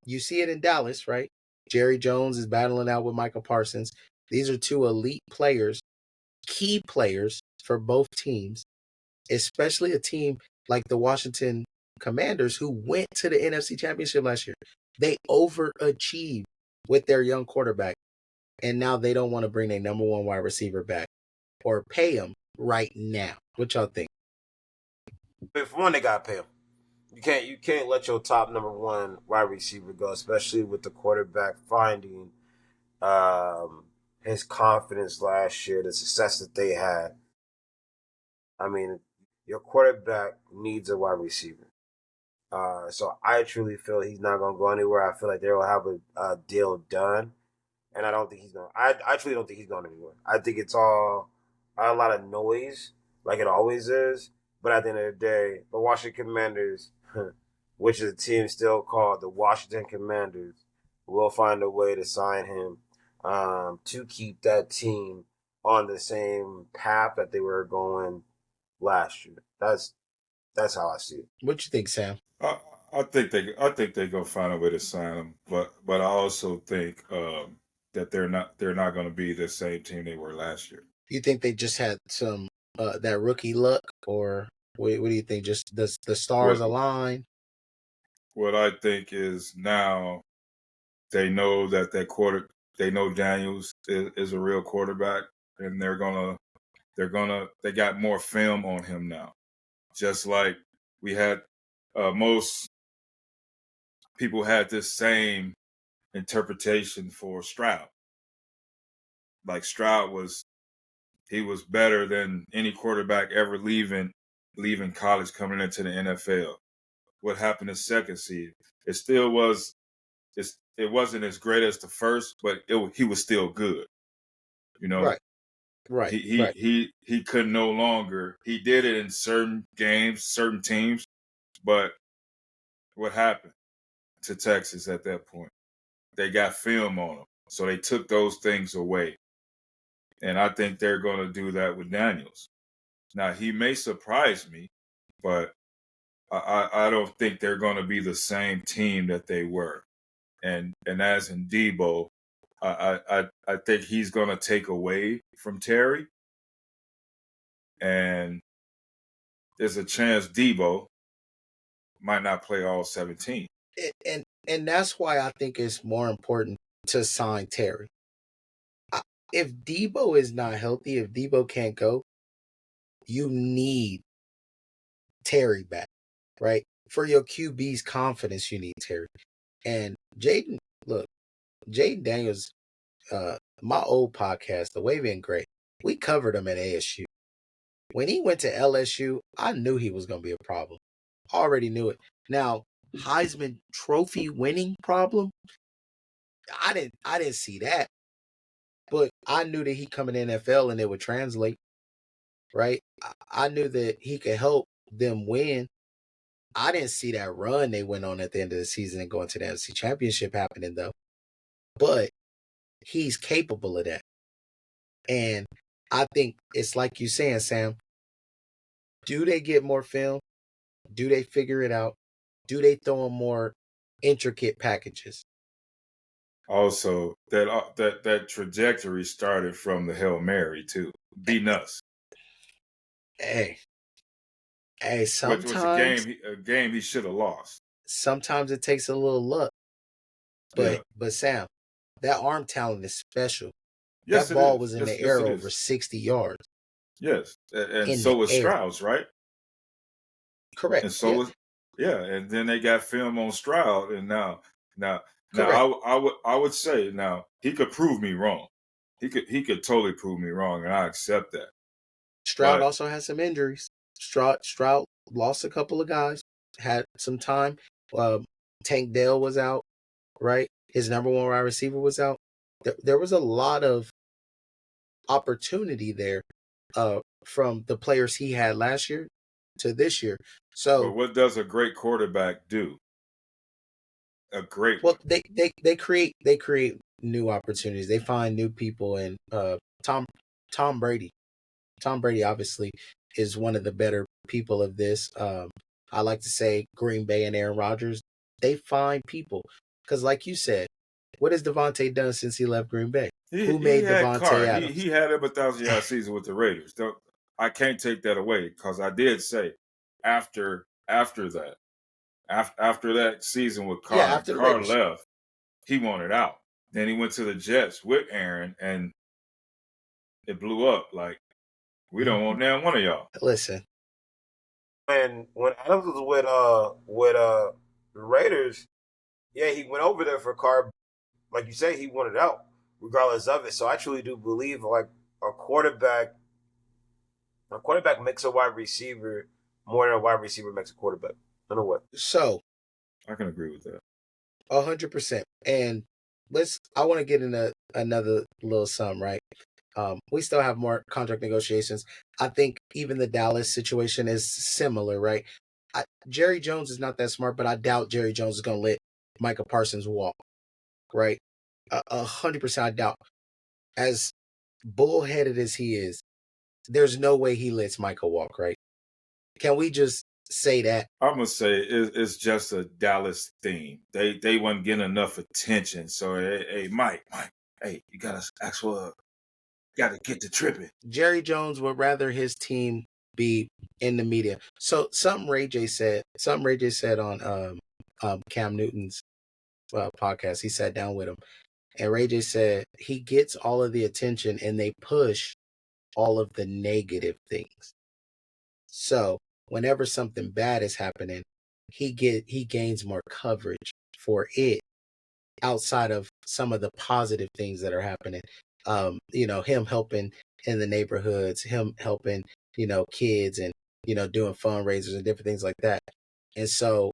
You see it in Dallas, right? Jerry Jones is battling out with Michael Parsons. These are 2 elite players, key players for both teams, especially a team like the Washington Commanders who went to the NFC Championship last year. They overachieved with their young quarterback, and now they don't want to bring their number 1 wide receiver back or pay him right now. What y'all think? But for one, they gotta pay him. You can't let your top number 1 wide receiver go, especially with the quarterback finding his confidence last year, the success that they had. I mean, your quarterback needs a wide receiver. So I truly feel he's not going to go anywhere. I feel like they will have a deal done, and I don't think he's going. I truly don't think he's going anywhere. I think it's all a lot of noise, like it always is. But at the end of the day, the Washington Commanders, which is a team still called the Washington Commanders, will find a way to sign him to keep that team on the same path that they were going last year. That's how I see it. What you think, Sam? I think they gonna find a way to sign him, but I also think that they're not going to be the same team they were last year. You think they just had some that rookie luck, or what do you think? Just the stars align? What I think is now they know that they know Daniels is a real quarterback, and they got more film on him now. Just like we had, most people had this same interpretation for Stroud. Like Stroud was better than any quarterback ever leaving college coming into the NFL. What happened in second season? It still was. It wasn't as great as the first, but he was still good. You know, right. He could no longer. He did it in certain games, certain teams, but what happened to Texas at that point? They got film on him, so they took those things away. And I think they're going to do that with Daniels. Now, he may surprise me, but I don't think they're going to be the same team that they were. And as in Debo, I think he's going to take away from Terry. And there's a chance Debo might not play all 17. And that's why I think it's more important to sign Terry. If Debo is not healthy, if Debo can't go, you need Terry back, right? For your QB's confidence, you need Terry. And Jaden, look, Jaden Daniels, my old podcast, the Wavy and Gray, we covered him at ASU. When he went to LSU, I knew he was going to be a problem. Already knew it. Now, Heisman Trophy winning problem, I didn't see that. But I knew that he'd come in the NFL and it would translate, right? I knew that he could help them win. I didn't see that run they went on at the end of the season and going to the NFC Championship happening, though. But he's capable of that. And I think it's like you saying, Sam, do they get more film? Do they figure it out? Do they throw in more intricate packages? Also, that trajectory started from the Hail Mary, too. Be nuts. Hey, sometimes... Which was a game he should have lost. Sometimes it takes a little luck. But Sam, that arm talent is special. Yes, that ball was in the air over 60 yards. Yes, and so was Stroud's, right? Correct. And so was and then they got film on Stroud, and now I would say now he could prove me wrong. He could totally prove me wrong, and I accept that. Stroud also has some injuries. Stroud lost a couple of guys, had some time. Tank Dell was out, right? His number one wide receiver was out. There was a lot of opportunity there from the players he had last year to this year. So, but what does a great quarterback do? A great one. They create new opportunities. They find new people, and Tom Brady. Tom Brady obviously is one of the better people of this. I like to say Green Bay and Aaron Rodgers. They find people because, like you said, what has Devontae done since he left Green Bay? Who made Devontae Adams? He had a 1,000-yard season with the Raiders. I can't take that away because I did say after that season with Carr, Carr left, he wanted out. Then he went to the Jets with Aaron, and it blew up. Like, we don't want damn one of y'all. Listen, when Adams was with the Raiders, he went over there for Carr. Like you say, he wanted out regardless of it. So I truly do believe like a quarterback makes a wide receiver more than a wide receiver makes a quarterback. I don't know what. So I can agree with that. 100%. And I want to get into another little sum, right? We still have more contract negotiations. I think even the Dallas situation is similar, right? Jerry Jones is not that smart, but I doubt Jerry Jones is going to let Micah Parsons walk, right? 100% I doubt. As bullheaded as he is, there's no way he lets Micah walk, right? Can we just say that? I'm going to say it's just a Dallas theme. They weren't getting enough attention. So, hey, Mike, hey, you got to get to tripping. Jerry Jones would rather his team be in the media. So something Ray J said on Cam Newton's podcast. He sat down with him, and Ray J said he gets all of the attention and they push all of the negative things. So whenever something bad is happening, he gains more coverage for it outside of some of the positive things that are happening. Him helping in the neighborhoods, him helping, kids and, doing fundraisers and different things like that. And so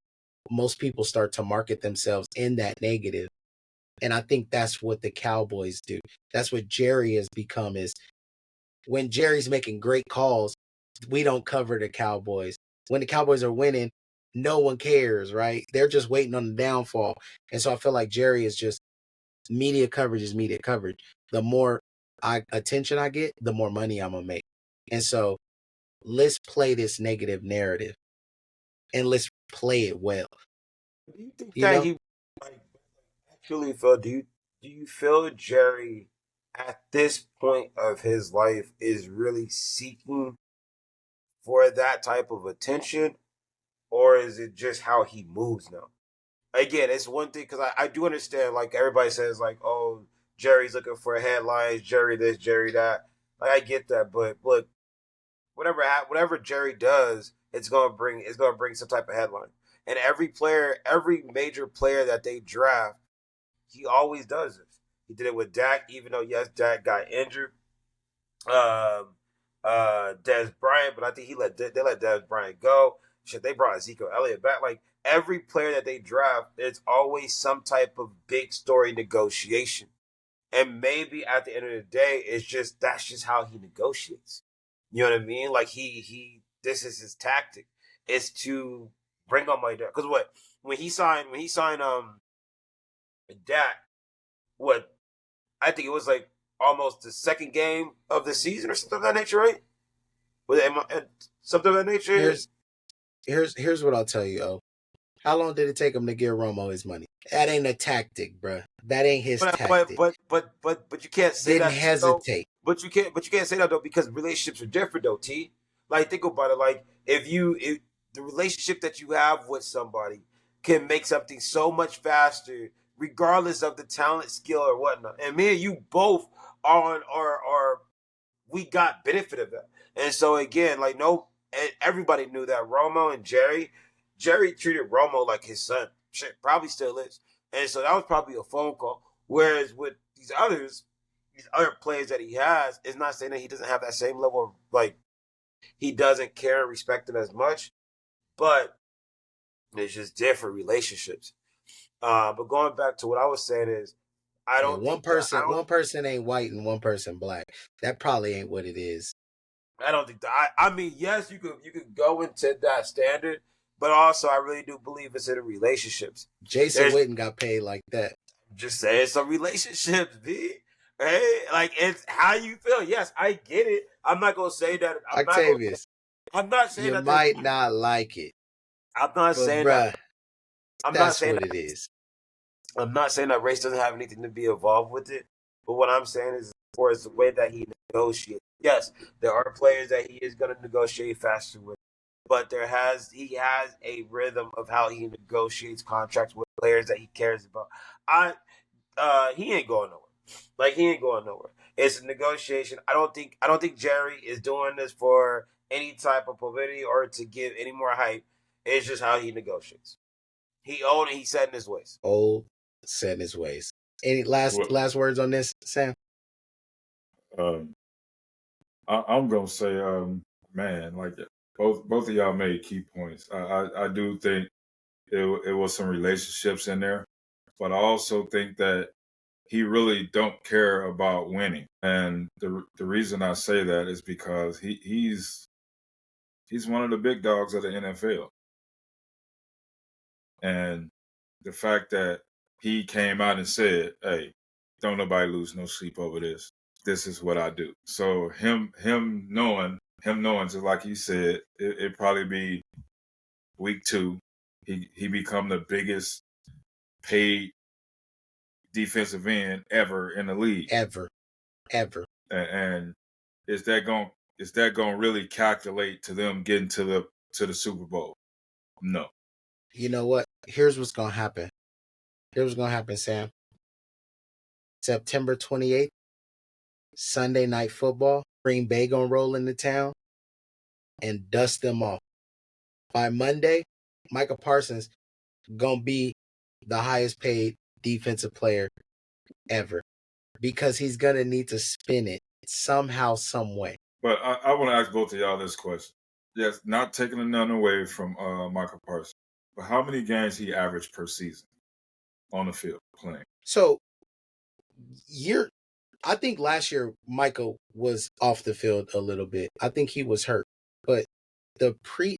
most people start to market themselves in that negative. And I think that's what the Cowboys do. That's what Jerry has become, is when Jerry's making great calls, we don't cover the Cowboys. When the Cowboys are winning, no one cares, right? They're just waiting on the downfall. And so I feel like Jerry is just media coverage is media coverage. The more attention I get, the more money I'm gonna make. And so let's play this negative narrative and let's play it well. Do you think You that know? he like actually feel? Do you feel Jerry at this point of his life is really seeking for that type of attention, or is it just how he moves now? Again, it's one thing because I do understand. Like everybody says, like, oh, Jerry's looking for headlines, Jerry this, Jerry that. Like I get that, but look, whatever Jerry does, it's gonna bring some type of headline. And every player, every major player that they draft, he always does this. He did it with Dak, even though yes, Dak got injured. Um, Des Bryant, but I think they let Des Bryant go. Shit, they brought Ezekiel Elliott back. Like every player that they draft, it's always some type of big story negotiation. And maybe at the end of the day, that's just how he negotiates. You know what I mean? Like he this is his tactic. Is to bring on money. Because what when he signed Dak, what I think it was like almost the second game of the season or something of that nature, right? Was it something of that nature? Here's what I'll tell you, oh. How long did it take him to give Romo his money? That ain't a tactic, bruh. That ain't his tactic. But you can't say Didn't that hesitate. But you can't say that though because relationships are different though, T. Like think about it. Like if the relationship that you have with somebody can make something so much faster, regardless of the talent, skill, or whatnot. And me and you both are we got benefit of that. And so again, like no, everybody knew that Romo and Jerry treated Romo like his son. Shit, probably still is. And so that was probably a phone call. Whereas with these other players that he has, it's not saying that he doesn't have that same level of like he doesn't care and respect them as much, but it's just different relationships. But going back to what I was saying is, I don't one think that, I don't one person ain't white and one person black. That probably ain't what it is. I don't think that. I mean, yes, you could go into that standard, but also I really do believe it's in the relationships. Jason Witten got paid like that. Just saying some relationships, B. Hey, like it's how you feel. Yes, I get it. I'm not gonna say that. Octavius, I'm not saying you that. might not like it. I'm not but saying bruh, that. I'm not that's saying what that, it is. I'm not saying that race doesn't have anything to be involved with it. But what I'm saying is, as far as the way that he negotiates, yes, there are players that he is going to negotiate faster with, but he has a rhythm of how he negotiates contracts with players that he cares about. He ain't going nowhere. Like he ain't going nowhere. It's a negotiation. I don't think Jerry is doing this for any type of publicity or to give any more hype. It's just how he negotiates. He owned it. He set in his ways. Old, set in his ways. Any last words on this, Sam? I'm gonna say, man, like both of y'all made key points. I do think it was some relationships in there, but I also think that he really don't care about winning. And the reason I say that is because he's one of the big dogs of the NFL. And the fact that he came out and said, "Hey, don't nobody lose no sleep over this. This is what I do." So him knowing, just like he said, it probably be week 2. He become the biggest paid defensive end ever in the league. Ever. And is that going to really calculate to them getting to the Super Bowl? No. You know what? Here's what's gonna happen. Sam. September 28th, Sunday Night Football. Green Bay gonna roll into town and dust them off. By Monday, Micah Parsons gonna be the highest paid defensive player ever because he's gonna need to spin it somehow, some way. But I want to ask both of y'all this question. Yes, not taking none away from Michael Parsons, but how many games he averaged per season on the field playing? So, I think last year Michael was off the field a little bit. I think he was hurt, but the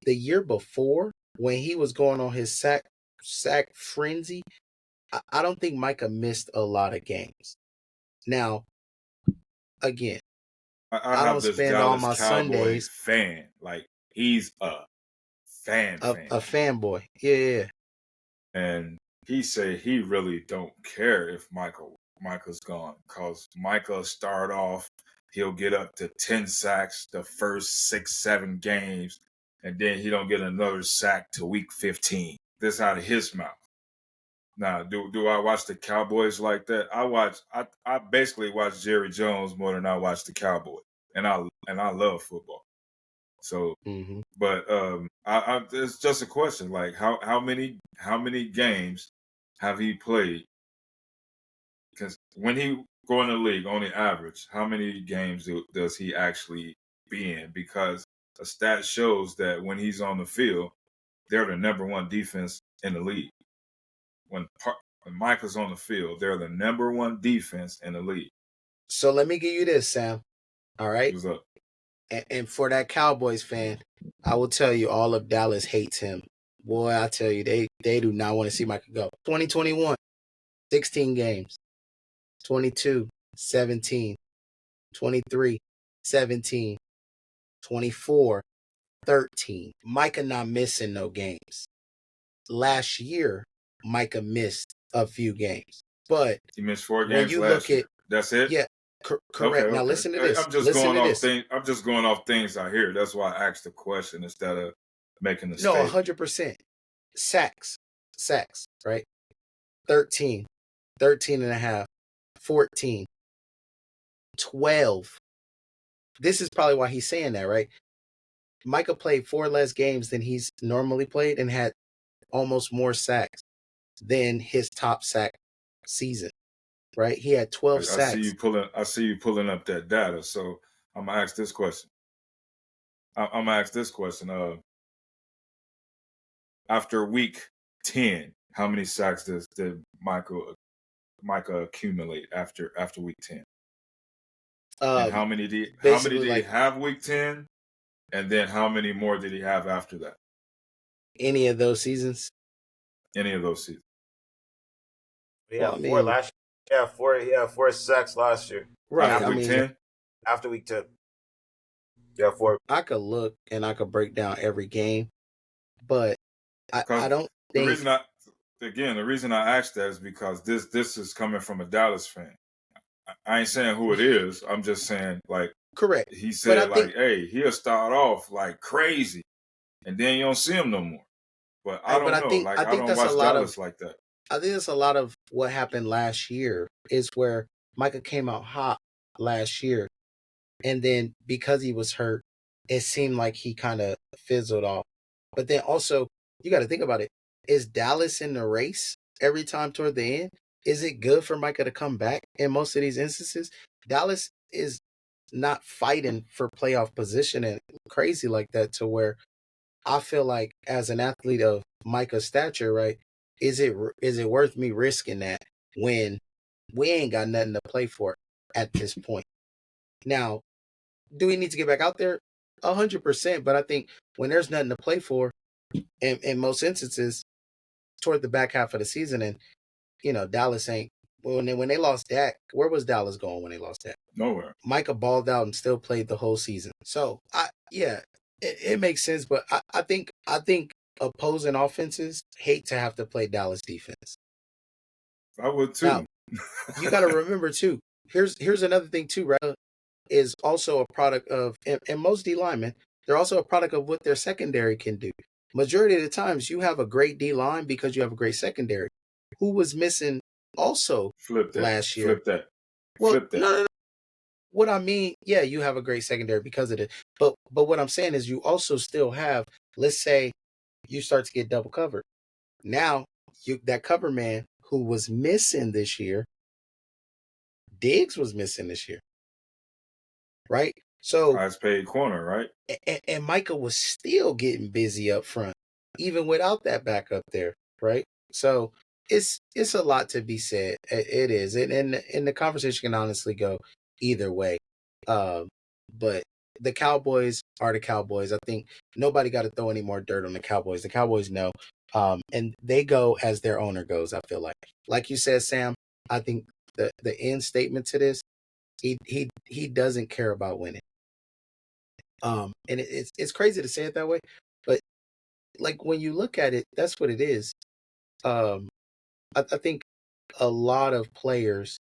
year before when he was going on his sack frenzy, I don't think Micah missed a lot of games. Now, again, I I have don't this spend all Dallas my Cowboy Sundays fan. Like he's a fan. a fanboy. Yeah. And he said he really don't care if Michael's gone, because Michael start off, he'll get up to 10 sacks the first 6-7 games, and then he don't get another sack to week 15. This out of his mouth. Now, do I watch the Cowboys like that? I basically watch Jerry Jones more than I watch the Cowboys, and I love football. So, Mm-hmm. but it's just a question. Like how many games have he played? Because when he go in the league, on the average, how many games does he actually be in? Because a stat shows that when he's on the field, they're the number one defense in the league. When Michael's on the field, they're the number one defense in the league. So let me give you this, Sam. All right. What's up? And for that Cowboys fan, I will tell you all of Dallas hates him. Boy, I tell you, they do not want to see Michael go. 2021, 16 games. 22, 17. 23, 17. 24, 13. Micah not missing no games. Last year, Micah missed a few games. But he missed 4 when games you last look year. at, That's it? yeah, correct. Okay. Now listen to this. I'm just going off things I hear. That's why I asked the question instead of making the No, statement. 100%. Sacks, right? 13, 13 and a half, 14, 12. This is probably why he's saying that, right? Micah played 4 less games than he's normally played and had almost more sacks than his top sack season, right? He had 12 I sacks. see you pulling up that data. So I'm gonna ask this question. After week 10, how many sacks did Micah accumulate after week 10? And how many did he have week 10? And then how many more did he have after that? Any of those seasons? Any of those seasons? He had 4 last year. He had 4 sacks last year. Right. After week 10? After week 10. Yeah, 4. I could look and I could break down every game, but I don't think. The reason I asked that is because this is coming from a Dallas fan. I ain't saying who it is. I'm just saying, like, correct. He said, like, hey, he'll start off like crazy, and then you don't see him no more. But I don't know. I don't watch Dallas like that. I think that's a lot of what happened last year is where Micah came out hot last year. And then because he was hurt, it seemed like he kind of fizzled off. But then also, you got to think about it. Is Dallas in the race every time toward the end? Is it good for Micah to come back in most of these instances? Dallas is not fighting for playoff position and crazy like that, to where I feel like as an athlete of Micah's stature, right, is it worth me risking that when we ain't got nothing to play for at this point? Now, do we need to get back out there? 100%. But I think when there's nothing to play for, in most instances, toward the back half of the season, and Dallas ain't. When they lost Dak, where was Dallas going when they lost Dak? Nowhere. Micah balled out and still played the whole season. So it makes sense. But I think opposing offenses hate to have to play Dallas defense. I would too. Now, you got to remember too. Here's another thing too, right? Is also a product of, and most D linemen, they're also a product of what their secondary can do. Majority of the times, you have a great D line because you have a great secondary. Who was missing also last year? Flip that. No. What I mean, yeah, you have a great secondary because of it. But what I'm saying is you also still have, let's say, you start to get double covered. Now, that cover man who was missing this year, Diggs was missing this year. Right? So highest paid corner, right? And Micah was still getting busy up front, even without that backup there, right? So it's a lot to be said. It is, and the conversation can honestly go either way. But the Cowboys are the Cowboys. I think nobody got to throw any more dirt on the Cowboys. The Cowboys know, and they go as their owner goes. I feel like you said, Sam. I think the end statement to this He doesn't care about winning. And it's crazy to say it that way, but like when you look at it, that's what it is. I think a lot of players,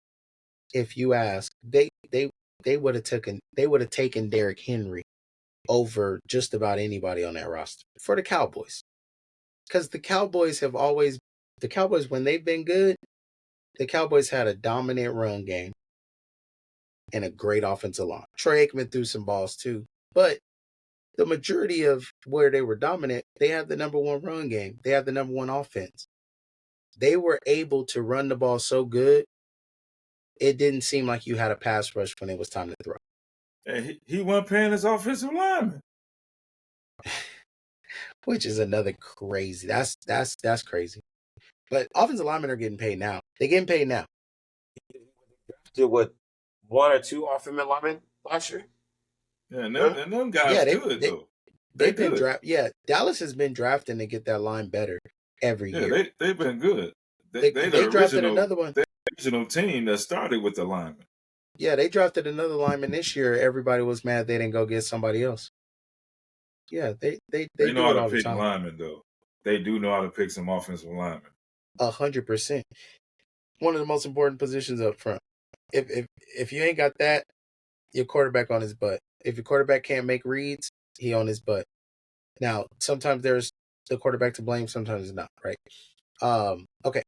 if you ask, they would have taken Derrick Henry over just about anybody on that roster for the Cowboys. Because the Cowboys when they've been good, the Cowboys had a dominant run game and a great offensive line. Troy Aikman threw some balls too, but the majority of where they were dominant, they had the number one run game. They had the number one offense. They were able to run the ball so good, it didn't seem like you had a pass rush when it was time to throw. And he wasn't paying his offensive lineman. Which is another crazy. That's crazy. But offensive linemen are getting paid now. They're getting paid now. Did what, one or two offensive linemen last year? Yeah, and them guys good though. They've been drafted. Dallas has been drafting to get that line better every year. They've been good. They drafted another one. The original team that started with the lineman. Yeah, they drafted another lineman this year. Everybody was mad they didn't go get somebody else. Yeah, they know how to pick linemen though. They do know how to pick some offensive linemen. 100%. One of the most important positions up front. If you ain't got that, your quarterback on his butt. If your quarterback can't make reads, he on his butt. Now, sometimes there's the quarterback to blame, sometimes it's not, right? Okay.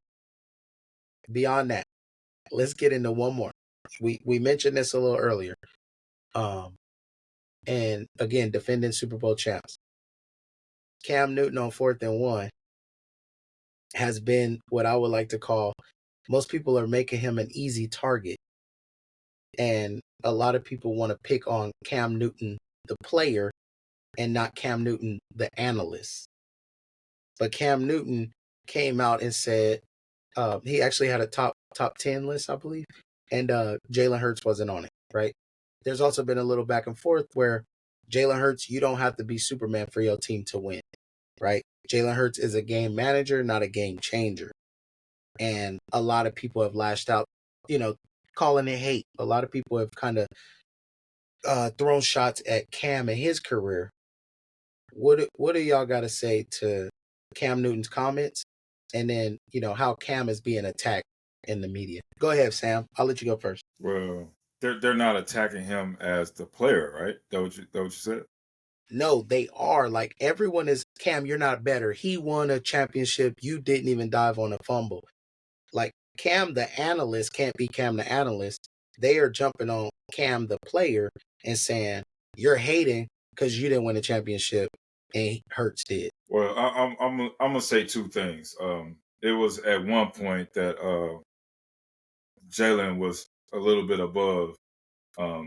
Beyond that, let's get into one more. We mentioned this a little earlier. And again, defending Super Bowl champs. Cam Newton on 4th and 1 has been what I would like to call, most people are making him an easy target. And a lot of people want to pick on Cam Newton, the player, and not Cam Newton, the analyst. But Cam Newton came out and said he actually had a top 10 list, I believe, and Jalen Hurts wasn't on it, right? There's also been a little back and forth where Jalen Hurts, you don't have to be Superman for your team to win, right? Jalen Hurts is a game manager, not a game changer. And a lot of people have lashed out, calling it hate. A lot of people have kind of thrown shots at Cam and his career. What do y'all got to say to Cam Newton's comments, and then how Cam is being attacked in the media? Go ahead, Sam. I'll let you go first. Well, they're not attacking him as the player, right? That what you said? No, they are. Like, everyone is, Cam, you're not better. He won a championship. You didn't even dive on a fumble. Like, Cam the analyst can't be Cam the analyst. They are jumping on Cam the player and saying, you're hating because you didn't win a championship and Hurts did. Well, I'm gonna say two things. It was at one point that Jalen was a little bit above a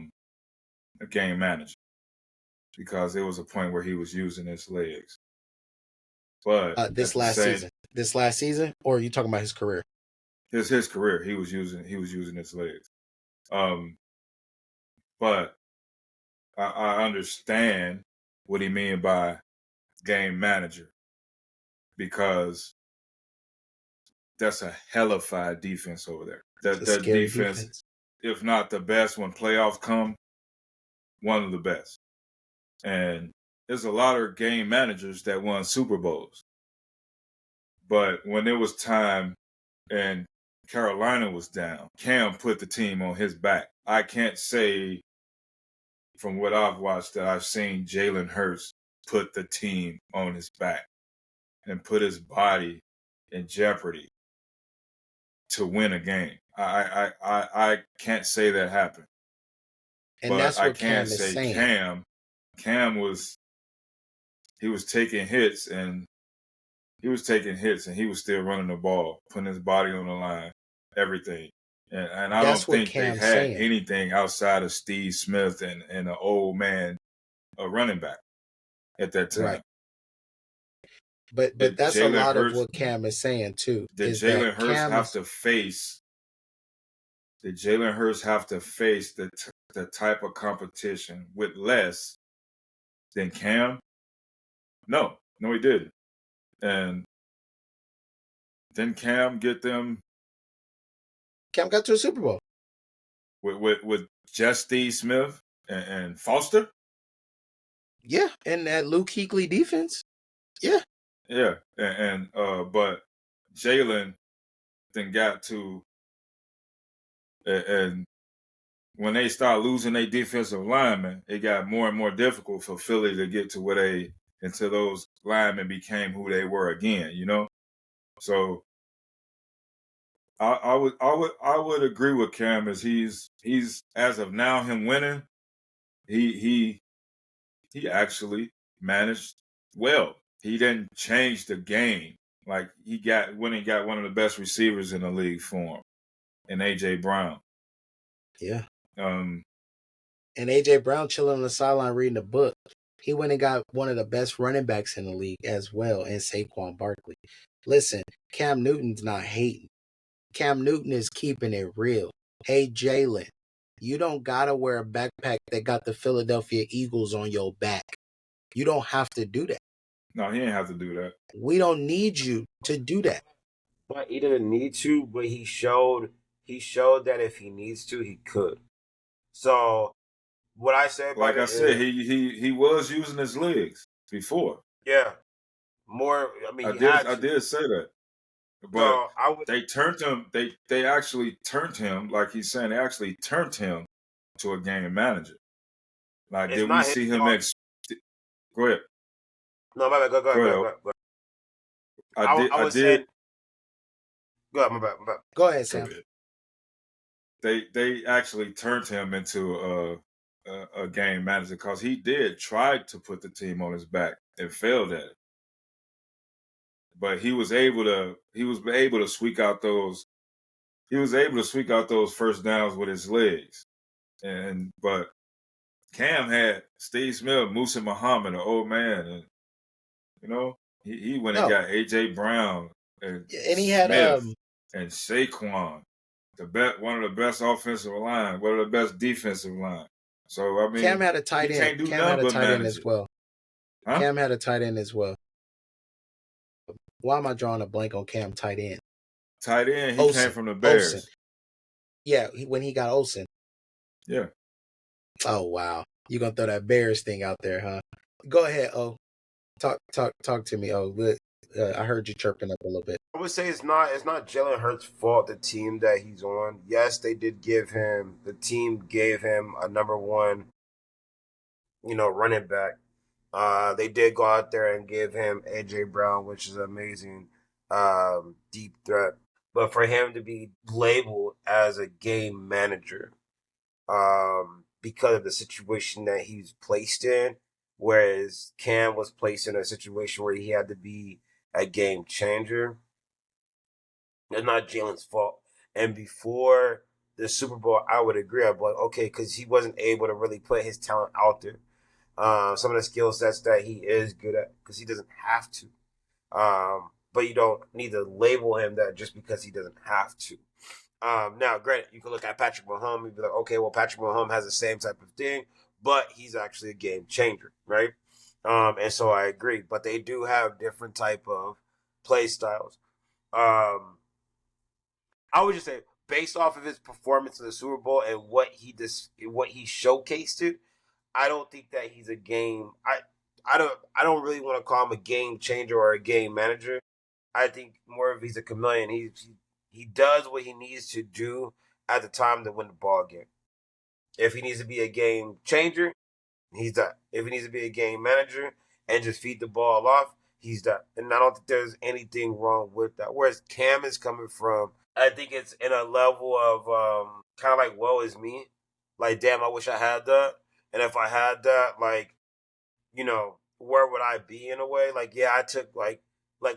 game manager, because it was a point where he was using his legs. But this last season, or are you talking about his career? His career, he was using his legs. But I understand what he mean by game manager, because that's a hellified defense over there. That defense, if not the best when playoffs come, one of the best. And there's a lot of game managers that won Super Bowls. But when it was time and Carolina was down, Cam put the team on his back. I can't say from what I've watched that I've seen Jalen Hurts put the team on his back and put his body in jeopardy to win a game. I can't say that happened. And but that's what I can say Cam was taking hits and he was still running the ball, putting his body on the line, everything. And I don't think they had anything outside of Steve Smith and an old man, a running back at that time. Right. But that's a lot of what Cam is saying too. Did Jalen Hurts have to face the type of competition with less than Cam? No, he didn't. And then Cam got to a Super Bowl with just Steve Smith and Foster. Yeah, and that Luke Kuechly defense. Yeah. Yeah, but Jalen then got to, and when they start losing their defensive linemen, it got more and more difficult for Philly to get to where they, until those linemen became who they were again, you know? So I would agree with Cam as he's as of now, him winning, he actually managed well. He didn't change the game. Like he got one of the best receivers in the league for him, and AJ Brown. Yeah. And AJ Brown chilling on the sideline reading a book. He went and got one of the best running backs in the league as well, and Saquon Barkley. Listen, Cam Newton's not hating. Cam Newton is keeping it real. Hey, Jalen, you don't gotta wear a backpack that got the Philadelphia Eagles on your back. You don't have to do that. No, he didn't have to do that. We don't need you to do that. But he didn't need to, but he showed that if he needs to, he could. So what I say about like it I said, is, he was using his legs before. yeah, more. I mean, I did say that, but so I would. they turned him. They actually turned him, like he's saying. They actually turned him to a game manager. Like, It's did we not his see him? fault. Go ahead. No, my bad. Go ahead. I was saying. Go ahead. My bad. Go ahead, Sam. They actually turned him into a game manager because he did try to put the team on his back and failed at it. But he was able to squeak out those first downs with his legs. But Cam had Steve Smith, Musa Muhammad, an old man, and you know, he went and got AJ Brown and he had Smith and Saquon. One of the best offensive line, one of the best defensive line. So I mean, Cam had a tight end. Can't do Cam had a tight end manage as well. Huh? Cam had a tight end as well. Why am I drawing a blank on Cam tight end? Tight end, he came from the Bears. Olsen. Yeah, when he got Olsen. Yeah. Oh wow, you gonna throw that Bears thing out there, huh? Go ahead, O. Talk to me, O. I heard you chirping up a little bit. I would say it's not Jalen Hurts' fault, the team that he's on. Yes, the team gave him a number one, running back. They did go out there and give him AJ Brown, which is amazing, deep threat. But for him to be labeled as a game manager, because of the situation that he's placed in, whereas Cam was placed in a situation where he had to be a game changer, it's not Jalen's fault. And before the Super Bowl, I would agree. I'd be like, okay, because he wasn't able to really put his talent out there. Some of the skill sets that he is good at, because he doesn't have to. But you don't need to label him that just because he doesn't have to. Now, granted, you can look at Patrick Mahomes and be like, okay, well, Patrick Mahomes has the same type of thing, but he's actually a game changer, right? And so I agree. But they do have different type of play styles. I would just say, based off of his performance in the Super Bowl and what he showcased it, I don't think that he's a game. I don't really want to call him a game changer or a game manager. I think more of he's a chameleon. He does what he needs to do at the time to win the ball game. If he needs to be a game changer, he's that. If he needs to be a game manager and just feed the ball off, he's that. And I don't think there's anything wrong with that. Whereas Cam is coming from, I think it's in a level of kind of like, woe is me. Like, damn, I wish I had that. And if I had that, like, where would I be in a way? Like, yeah, I took like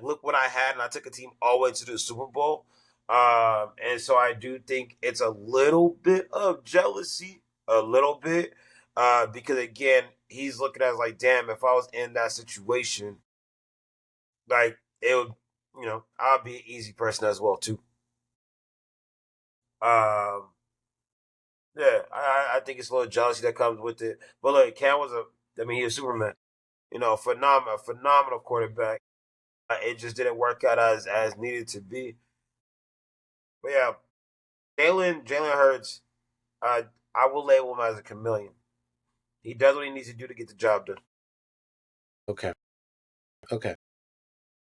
look what I had, and I took a team all the way to the Super Bowl. And so I do think it's a little bit of jealousy, a little bit, because again, he's looking at it like, damn, if I was in that situation, like it would, I'd be an easy person as well too. Yeah, I think it's a little jealousy that comes with it. But look, Cam was he was Superman. Phenomenal quarterback. It just didn't work out as needed to be. But yeah, Jalen Hurts. I will label him as a chameleon. He does what he needs to do to get the job done. Okay.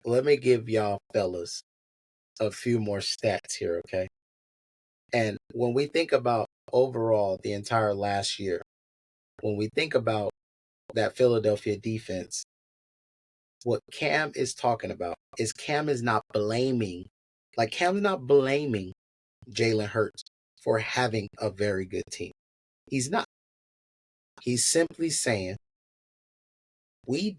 Let me give y'all fellas a few more stats here, okay? And when we think about overall the entire last year, when we think about that Philadelphia defense, what Cam is talking about is Cam's not blaming Jalen Hurts for having a very good team. He's not. He's simply saying, we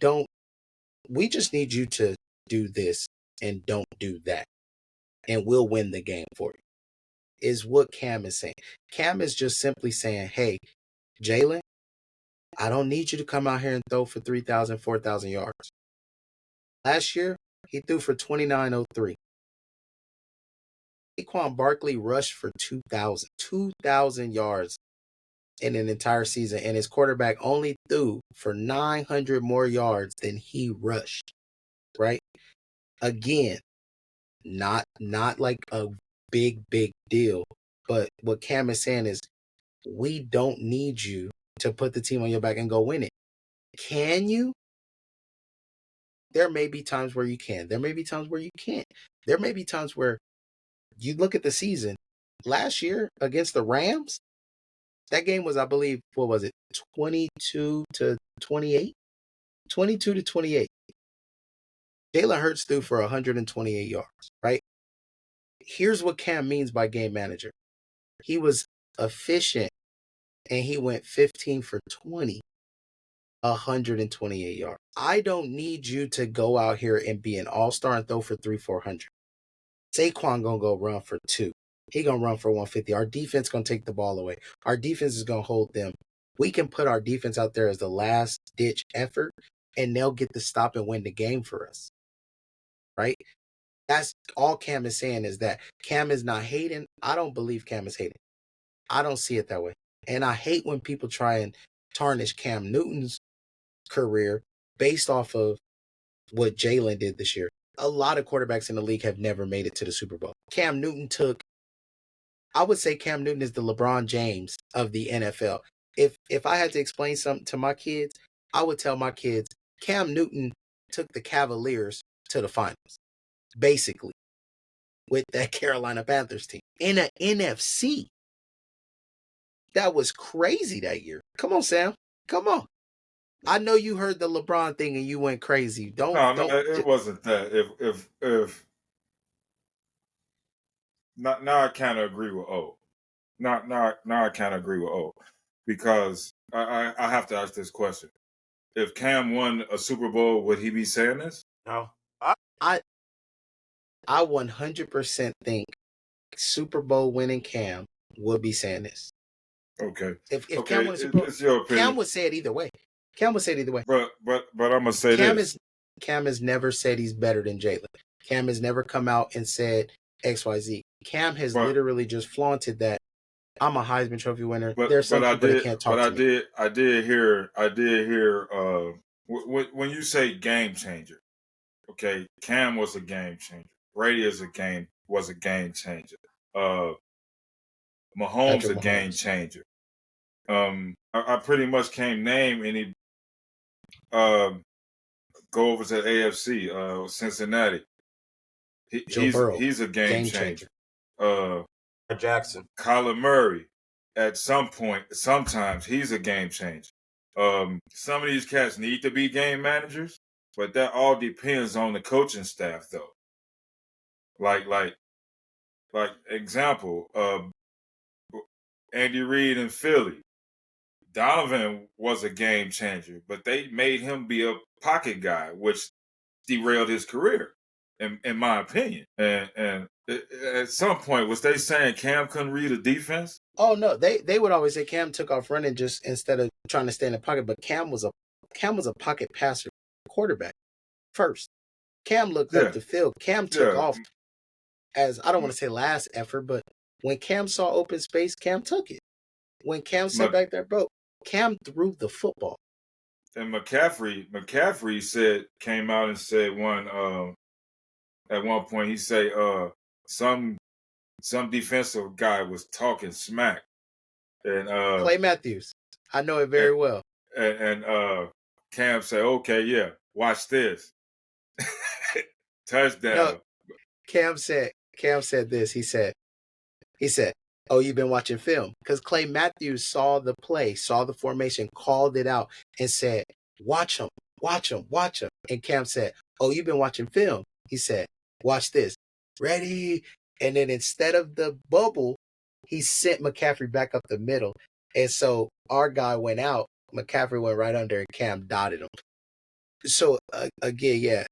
just need you to do this and don't do that, and we'll win the game for you, is what Cam is saying. Cam is just simply saying, hey, Jalen, I don't need you to come out here and throw for 3,000, 4,000 yards. Last year, he threw for 2,903. Saquon Barkley rushed for 2,000 yards in an entire season, and his quarterback only threw for 900 more yards than he rushed, right? Again, not like a big deal, but what Cam is saying is, we don't need you to put the team on your back and go win it. Can you? There may be times where you can. There may be times where you can't. There may be times where you look at the season. Last year against the Rams, that game was, I believe, what was it, 22 to 28? 22 to 28. Jalen Hurts threw for 128 yards, right? Here's what Cam means by game manager. He was efficient, and he went 15 for 20, 128 yards. I don't need you to go out here and be an all-star and throw for 300-400. Saquon gonna go run for 2. He gonna run for 150. Our defense gonna take the ball away. Our defense is gonna hold them. We can put our defense out there as the last-ditch effort, and they'll get the stop and win the game for us, right? That's all Cam is saying, is that Cam is not hating. I don't believe Cam is hating. I don't see it that way. And I hate when people try and tarnish Cam Newton's career based off of what Jalen did this year. A lot of quarterbacks in the league have never made it to the Super Bowl. I would say Cam Newton is the LeBron James of the NFL. If I had to explain something to my kids, I would tell my kids Cam Newton took the Cavaliers to the finals, basically, with that Carolina Panthers team in an NFC. That was crazy that year. Come on, Sam. Come on. I know you heard the LeBron thing and you went crazy. No, it wasn't that. If now I kind of agree with O. Now I kind of agree with O, because I have to ask this question: if Cam won a Super Bowl, would he be saying this? No. I 100% think Super Bowl winning Cam would be saying this. Okay. If Cam won a Super Bowl, it's your opinion. Cam would say it either way. But I'm gonna say this. Cam has never said he's better than Jalen. Cam has never come out and said XYZ. Cam has literally just flaunted that I'm a Heisman Trophy winner. There's some people that can't talk to me. I did hear when you say game changer, okay, Cam was a game changer. Brady was a game changer. Mahomes a game changer. I pretty much can't name any go over to AFC, Cincinnati. He's a game changer. Jackson. Kyler Murray, at some point, sometimes he's a game changer. Some of these cats need to be game managers, but that all depends on the coaching staff, though. Like example, Andy Reid in Philly. Donovan was a game changer, but they made him be a pocket guy, which derailed his career, in my opinion. And at some point, was they saying Cam couldn't read a defense? Oh no, they would always say Cam took off running just instead of trying to stay in the pocket. But Cam was a pocket passer quarterback first. Cam looked up the field. Cam took off as, I don't want to say last effort, but when Cam saw open space, Cam took it. When Cam sat back there, bro, Cam threw the football. And McCaffrey came out and said at one point, he said some defensive guy was talking smack And Clay Matthews. I know it very well. And Cam said, "Okay, yeah, watch this." Touchdown. No, Cam said this. He said, "Oh, you've been watching film," because Clay Matthews saw the play, saw the formation, called it out, and said, "Watch him, watch him, watch him." And Cam said, "Oh, you've been watching film." He said, "Watch this, ready." And then instead of the bubble, he sent McCaffrey back up the middle, and so our guy went out. McCaffrey went right under, and Cam dotted him. So again, yeah,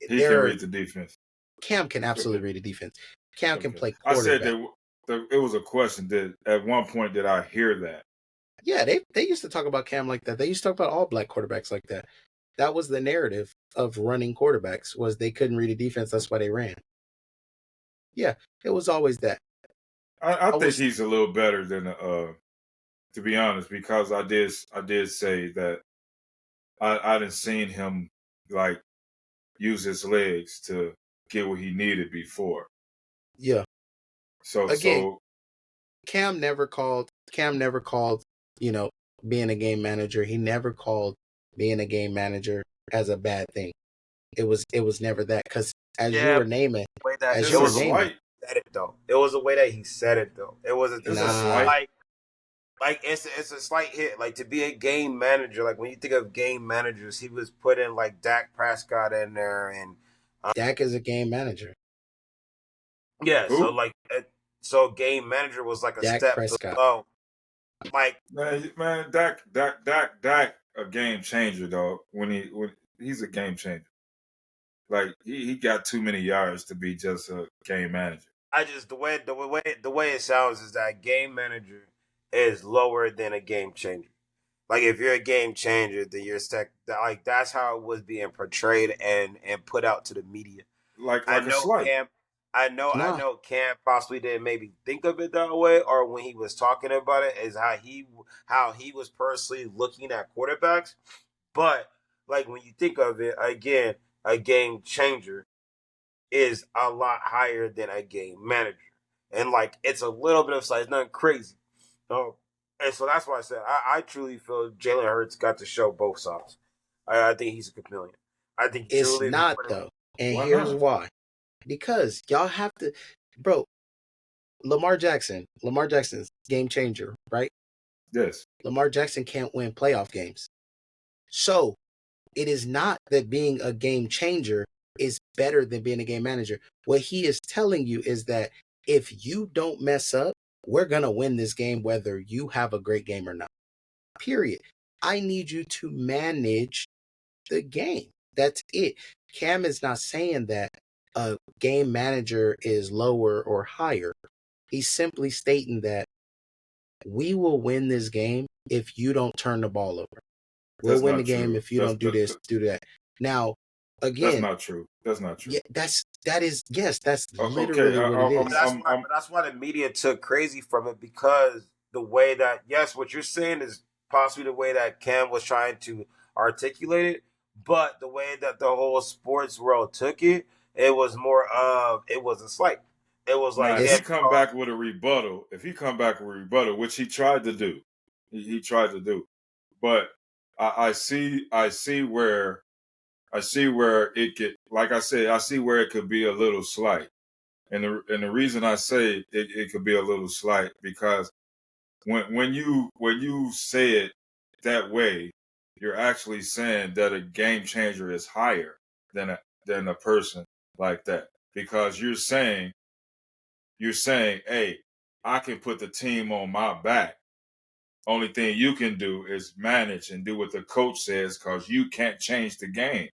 He can read the defense. Cam can absolutely read the defense. Cam can play I quarterback. said that it was a question. At one point did I hear that? Yeah, they used to talk about Cam like that. They used to talk about all black quarterbacks like that. That was the narrative of running quarterbacks, was they couldn't read a defense, that's why they ran. Yeah, it was always that. I think he's a little better than to be honest, because I did say that I didn't seen him like use his legs to get what he needed before. Yeah. So again, Cam never called, being a game manager. He never called being a game manager as a bad thing. It was never that, because as you were naming, said it though. It was the way that he said it though. It was a slight, like it's a slight hit. Like, to be a game manager, like when you think of game managers, he was putting like Dak Prescott in there, and Dak is a game manager. Yeah, Who? So game manager was like a Dak step Prescott. Below. Like man, Dak, a game changer though. When he's a game changer. Like he got too many yards to be just a game manager. I just the way it sounds is that game manager is lower than a game changer. Like, if you're a game changer, then you're like, that's how it was being portrayed and put out to the media. Like I know Cam, I know Cam possibly didn't maybe think of it that way, or when he was talking about it, is how he was personally looking at quarterbacks. But like, when you think of it again, a game changer is a lot higher than a game manager, and like, it's a little bit of size, nothing crazy. And so that's why I said I truly feel Jalen Hurts got to show both sides. I think he's a chameleon. I think it's not though, and here's why. Because y'all have to, bro. Lamar Jackson's game changer, right? Yes. Lamar Jackson can't win playoff games. So it is not that being a game changer is better than being a game manager. What he is telling you is that if you don't mess up, we're going to win this game whether you have a great game or not. Period. I need you to manage the game. That's it. Cam is not saying that a game manager is lower or higher. He's simply stating that we will win this game if you don't turn the ball over. We'll win the game if you don't do this, do that. Now, again, that's not true. That's not true. Yeah, that's literally what it is. That's why the media took crazy from it, because the way that, yes, what you're saying is possibly the way that Cam was trying to articulate it, but the way that the whole sports world took it, it was more of, it was a slight. It was like, if he come back with a rebuttal, which he tried to do, he tried to do, but I see where it could, like I said, I see where it could be a little slight, and the reason I say it could be a little slight, because when you say it that way, you're actually saying that a game changer is higher than a person like that, because you're saying, hey, I can put the team on my back. Only thing you can do is manage and do what the coach says, because you can't change the game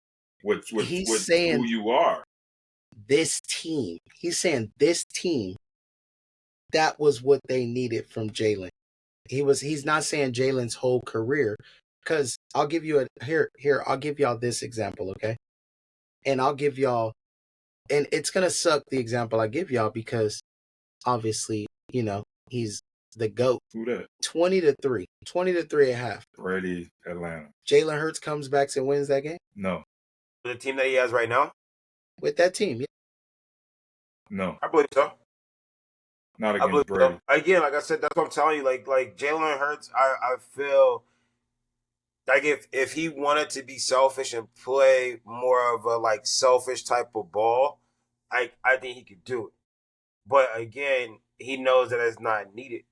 with who you are. He's saying this team, that was what they needed from Jalen. He's not saying Jalen's whole career, because I'll give you I'll give y'all this example, okay? And I'll give y'all, and it's gonna suck the example I give y'all, because obviously, he's the GOAT. Who that? 20-3 at half. Ready, Atlanta. Jalen Hurts comes back and wins that game? No. The team that he has right now? With that team, yeah. No. I believe so. not I believe against Brady. again, like I said, that's what I'm telling you. Like Jalen Hurts, I feel like if he wanted to be selfish and play more of a like selfish type of ball, I think he could do it. But again, he knows that it's not needed.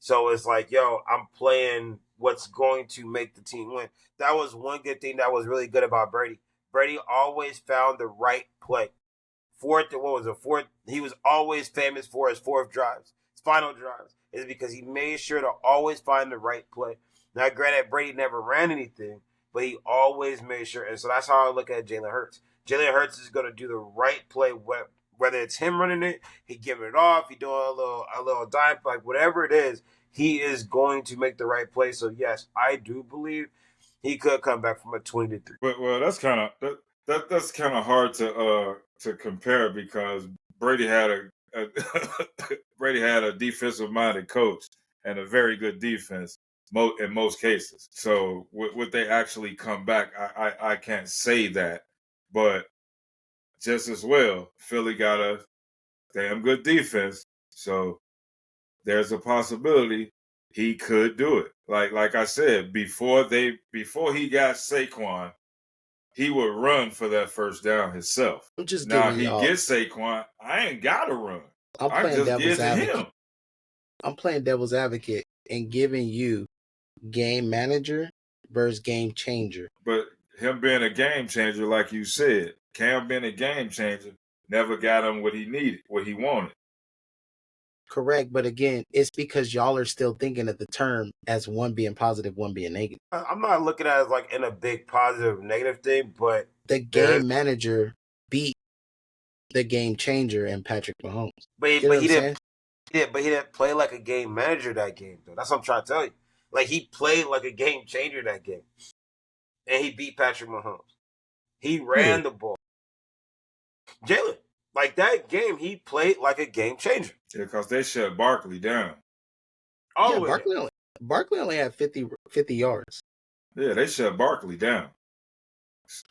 So it's like, yo, I'm playing what's going to make the team win. That was one good thing that was really good about Brady. Brady always found the right play. Fourth? He was always famous for his fourth drives, his final drives, is because he made sure to always find the right play. Now, granted, Brady never ran anything, but he always made sure. And so that's how I look at Jalen Hurts. Jalen Hurts is going to do the right play, whether it's him running it, he giving it off, he doing a little dime, like whatever it is, he is going to make the right play. So yes, I do believe he could come back from a 20-3. Well, that's kind of that's kind of hard to compare because Brady had a Brady had a defensive minded coach and a very good defense in most cases. So would they actually come back? I can't say that, but just as well, Philly got a damn good defense, so there's a possibility he could do it. Like I said, before he got Saquon, he would run for that first down himself. I'm just Now giving he y'all. gets Saquon, I ain't gotta run. I'm I playing just devil's give to advocate. him. I'm playing devil's advocate and giving you game manager versus game changer. But him being a game changer, like you said, Cam being a game changer, never got him what he needed, what he wanted. Correct, but again, it's because y'all are still thinking of the term as one being positive, one being negative. I'm not looking at it as like in a big positive negative thing, but the game manager beat the game changer and Patrick Mahomes. But You know what I'm saying? he didn't play like a game manager that game though. That's what I'm trying to tell you. Like he played like a game changer that game, and he beat Patrick Mahomes. He ran the ball. Jalen, like that game, he played like a game changer. Yeah, because they shut Barkley down. Yeah, Barkley only had 50 yards. Yeah, they shut Barkley down.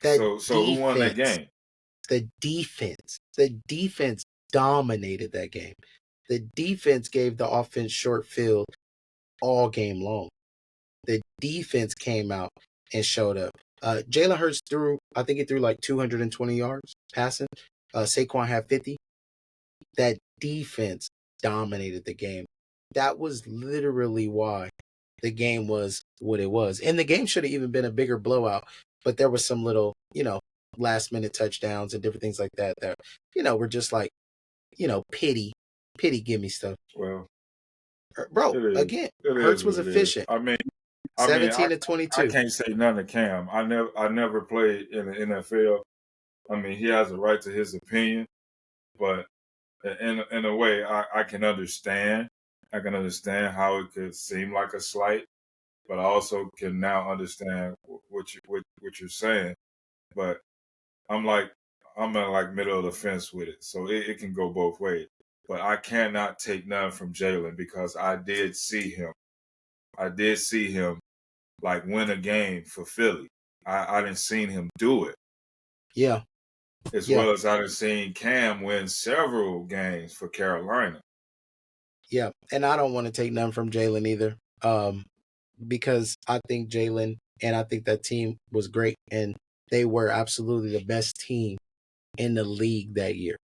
That so who won that game? The defense dominated that game. The defense gave the offense short field all game long. The defense came out and showed up. Jalen Hurts I think he threw like 220 yards passing. Saquon had 50. That defense dominated the game. That was literally why the game was what it was. And the game should have even been a bigger blowout, but there was some little, last minute touchdowns and different things like that were just like, pity gimme stuff. Well, bro, again, Hurts was efficient. I mean, 17 to 22. I can't say none of Cam. I never played in the NFL. I mean, he has a right to his opinion, but in a way, I can understand. I can understand how it could seem like a slight, but I also can now understand what you're saying. But I'm in like middle of the fence with it, so it can go both ways. But I cannot take none from Jalen because I did see him. Like win a game for Philly. I didn't seen him do it. Yeah. As well as I didn't seen Cam win several games for Carolina. Yeah, and I don't want to take none from Jalen either, because I think Jalen and I think that team was great, and they were absolutely the best team in the league that year.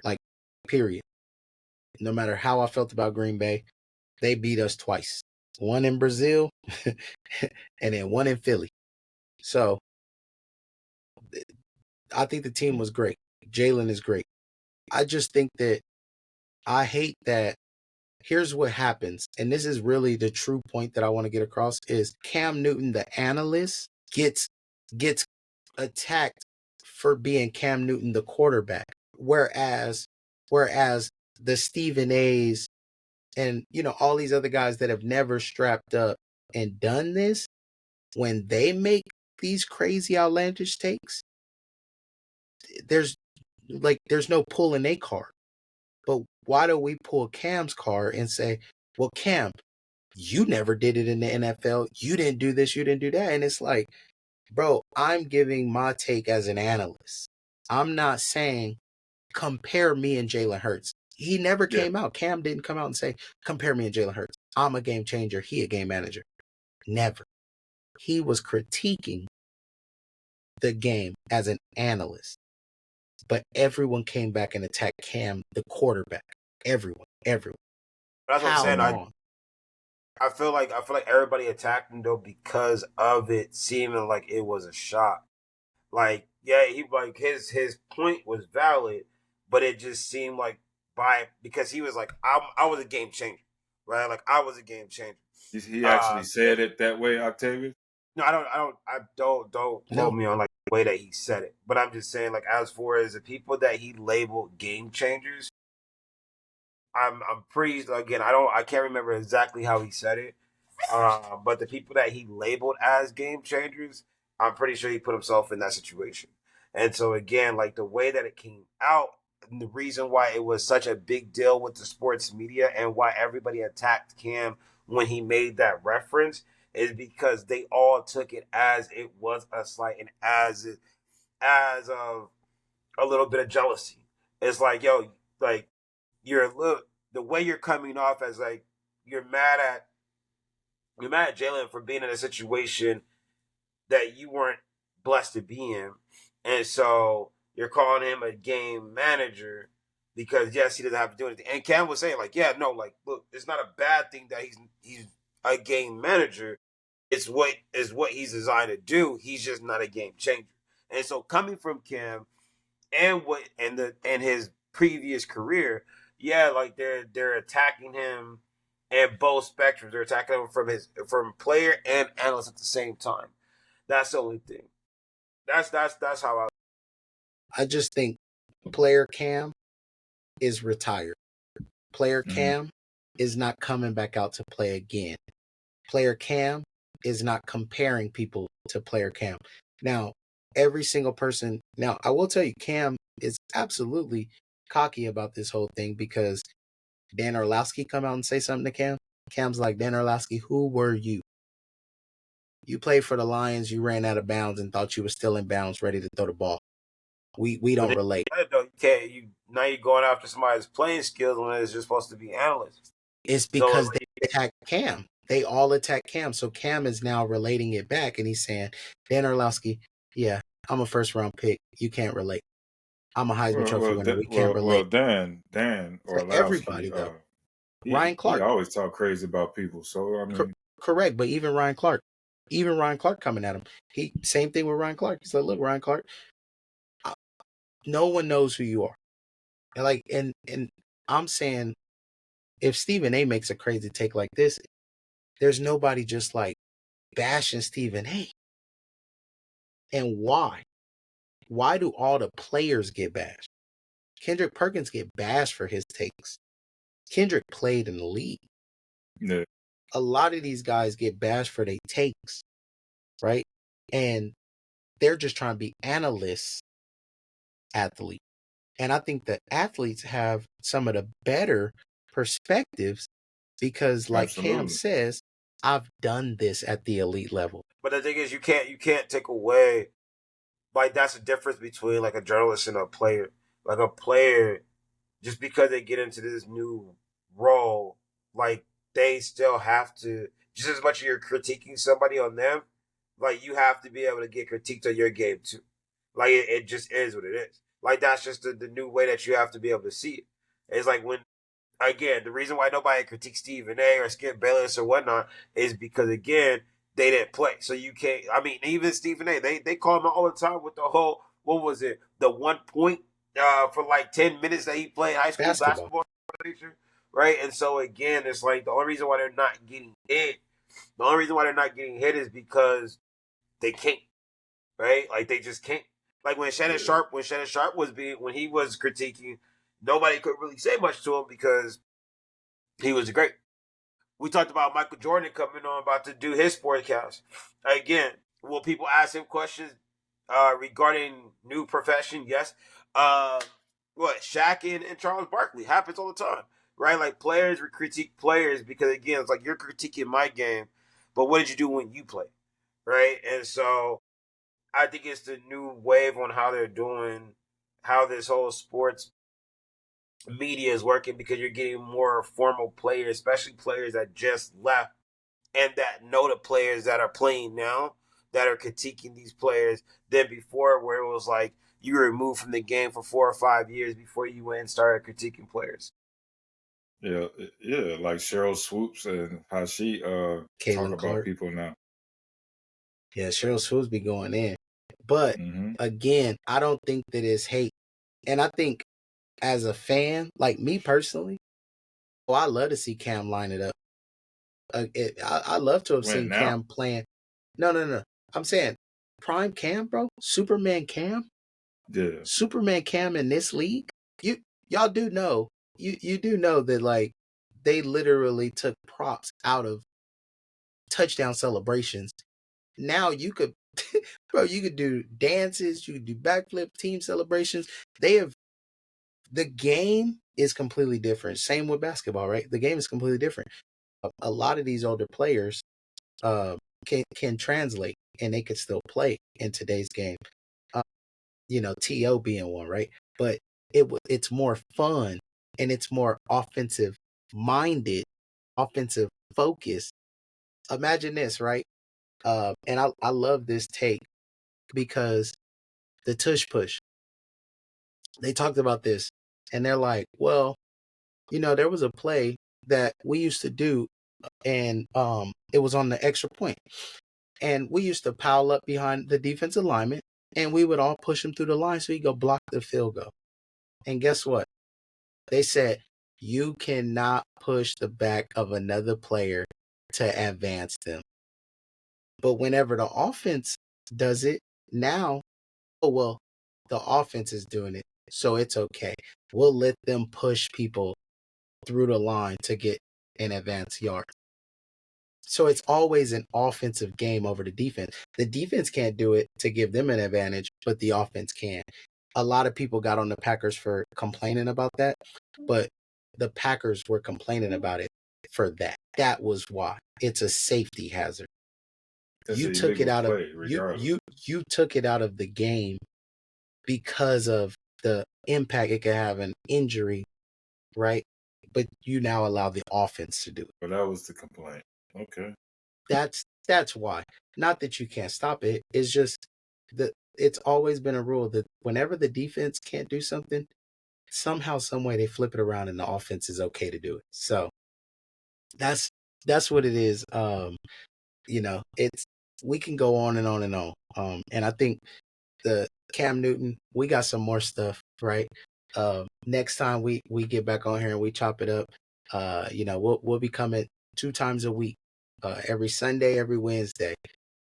Like, period. No matter how I felt about Green Bay, they beat us twice. One in Brazil and then one in Philly. So I think the team was great. Jalen is great. I just think that I hate that. Here's what happens, and this is really the true point that I want to get across, is Cam Newton, the analyst, gets attacked for being Cam Newton, the quarterback. Whereas the Stephen A's and, all these other guys that have never strapped up and done this, when they make these crazy outlandish takes, there's no pulling a card. But why do we pull Cam's card and say, well, Cam, you never did it in the NFL. You didn't do this. You didn't do that. And it's like, bro, I'm giving my take as an analyst. I'm not saying compare me and Jalen Hurts. He never came out. Cam didn't come out and say, compare me and Jalen Hurts. I'm a game changer. He a game manager. Never. He was critiquing the game as an analyst. But everyone came back and attacked Cam, the quarterback. Everyone. That's what I'm saying. I feel like everybody attacked him though because of it seeming like it was a shot. Like, yeah, he like his point was valid, but it just seemed like because he was like, I was a game changer, right? Like I was a game changer. He actually said it that way, Octavius? No, I don't quote me on like the way that he said it. But I'm just saying, like, as far as the people that he labeled game changers, I'm pretty, again, I can't remember exactly how he said it. But the people that he labeled as game changers, I'm pretty sure he put himself in that situation. And so again, like the way that it came out, and the reason why it was such a big deal with the sports media and why everybody attacked Cam when he made that reference is because they all took it as it was a slight and as a little bit of jealousy. It's like, yo, like the way you're coming off as like you're mad at Jalen for being in a situation that you weren't blessed to be in, and so you're calling him a game manager because yes, he doesn't have to do anything. And Cam was saying like, yeah, no, like look, it's not a bad thing that he's a game manager. It's what he's designed to do. He's just not a game changer. And so coming from Cam and his previous career, yeah, like they're attacking him at both spectrums. They're attacking him from player and analyst at the same time. That's the only thing. That's how I just think player Cam is retired. Player Cam is not coming back out to play again. Player Cam is not comparing people to player Cam. Now, every single person, now I will tell you, Cam is absolutely cocky about this whole thing because Dan Orlowski come out and say something to Cam. Cam's like, Dan Orlowski, who were you? You played for the Lions, you ran out of bounds and thought you were still in bounds, ready to throw the ball. We don't relate. Now you're going after somebody's playing skills when it's just supposed to be analysts. It's because they attack Cam. They all attack Cam. So Cam is now relating it back and he's saying, Dan Orlowski, yeah, I'm a first round pick. You can't relate. I'm a Heisman Trophy winner. We can't relate. Well, Dan Orlowski, everybody though. Ryan Clark. He always talk crazy about people. So I mean, correct. But even Ryan Clark coming at him. Same thing with Ryan Clark. He's like, look, Ryan Clark, no one knows who you are. And I'm saying, if Stephen A makes a crazy take like this, there's nobody just like bashing Stephen A. And why? Why do all the players get bashed? Kendrick Perkins get bashed for his takes. Kendrick played in the league. Yeah. A lot of these guys get bashed for their takes, right? And they're just trying to be analysts, athletes. And I think that athletes have some of the better perspectives because, like Cam says, I've done this at the elite level. But the thing is, you can't take away, like, that's the difference between like a journalist and a player. Like a player, just because they get into this new role, like they still have to, just as much as you're critiquing somebody on them, like you have to be able to get critiqued on your game too. Like it just is what it is. Like that's just the new way that you have to be able to see it. It's like when, again, the reason why nobody critiques Stephen A or Skip Bayless or whatnot is because, again, they didn't play. So you can't, I mean, even Stephen A, they call him all the time with the whole, what was it, the 1 point for like 10 minutes that he played high school basketball, right? And so, again, it's like the only reason why they're not getting hit, is because they can't, right? Like they just can't. Like when Shannon Sharp was when he was critiquing, nobody could really say much to him because he was great. We talked about Michael Jordan coming on, about to do his sportscast. Again, will people ask him questions regarding new profession? Yes. Shaq and Charles Barkley happens all the time, right? Like players critique players because, again, it's like you're critiquing my game, but what did you do when you play, right? And so I think it's the new wave on how they're doing, how this whole sports media is working because you're getting more formal players, especially players that just left and that know the players that are playing now that are critiquing these players than before, where it was like you were removed from the game for 4 or 5 years before you went and started critiquing players. Yeah, yeah, like Cheryl Swoops and how she talk Caitlin about Clark. people now. Yeah, Cheryl Swoops be going in. But again, I don't think that it's hate. And I think as a fan, like me personally, I love to see Cam line it up. I love to have When seen now? Cam playing. No. I'm saying prime Cam, bro. Superman Cam. Yeah. Superman Cam in this league. Y'all do know. You do know that like they literally took props out of touchdown celebrations. Now you could bro, you could do dances, you could do backflip team celebrations. The game is completely different. Same with basketball, right? The game is completely different. A lot of these older players can translate and they could still play in today's game. T.O. being one, right? But it's more fun and it's more offensive minded, offensive focused. Imagine this, right? And I love this take because the tush push, they talked about this and they're like, well, there was a play that we used to do and it was on the extra point. And we used to pile up behind the defensive lineman and we would all push him through the line so he could block the field goal. And guess what? They said you cannot push the back of another player to advance them. But whenever the offense does it now, the offense is doing it, so it's okay. We'll let them push people through the line to get an advance yard. So it's always an offensive game over the defense. The defense can't do it to give them an advantage, but the offense can. A lot of people got on the Packers for complaining about that, but the Packers were complaining about it for that. That was why. It's a safety hazard. It's You an took it illegal out of play, regardless. you took it out of the game because of the impact it could have an injury, right? But you now allow the offense to do it. But that was the complaint. Okay. That's why. Not that you can't stop it. It's just that it's always been a rule that whenever the defense can't do something, somehow, some way they flip it around and the offense is okay to do it. So that's what it is. It's we can go on and on and on. And I think the Cam Newton, we got some more stuff, right? Next time we get back on here and we chop it up, we'll be coming 2 times a week, every Sunday, every Wednesday,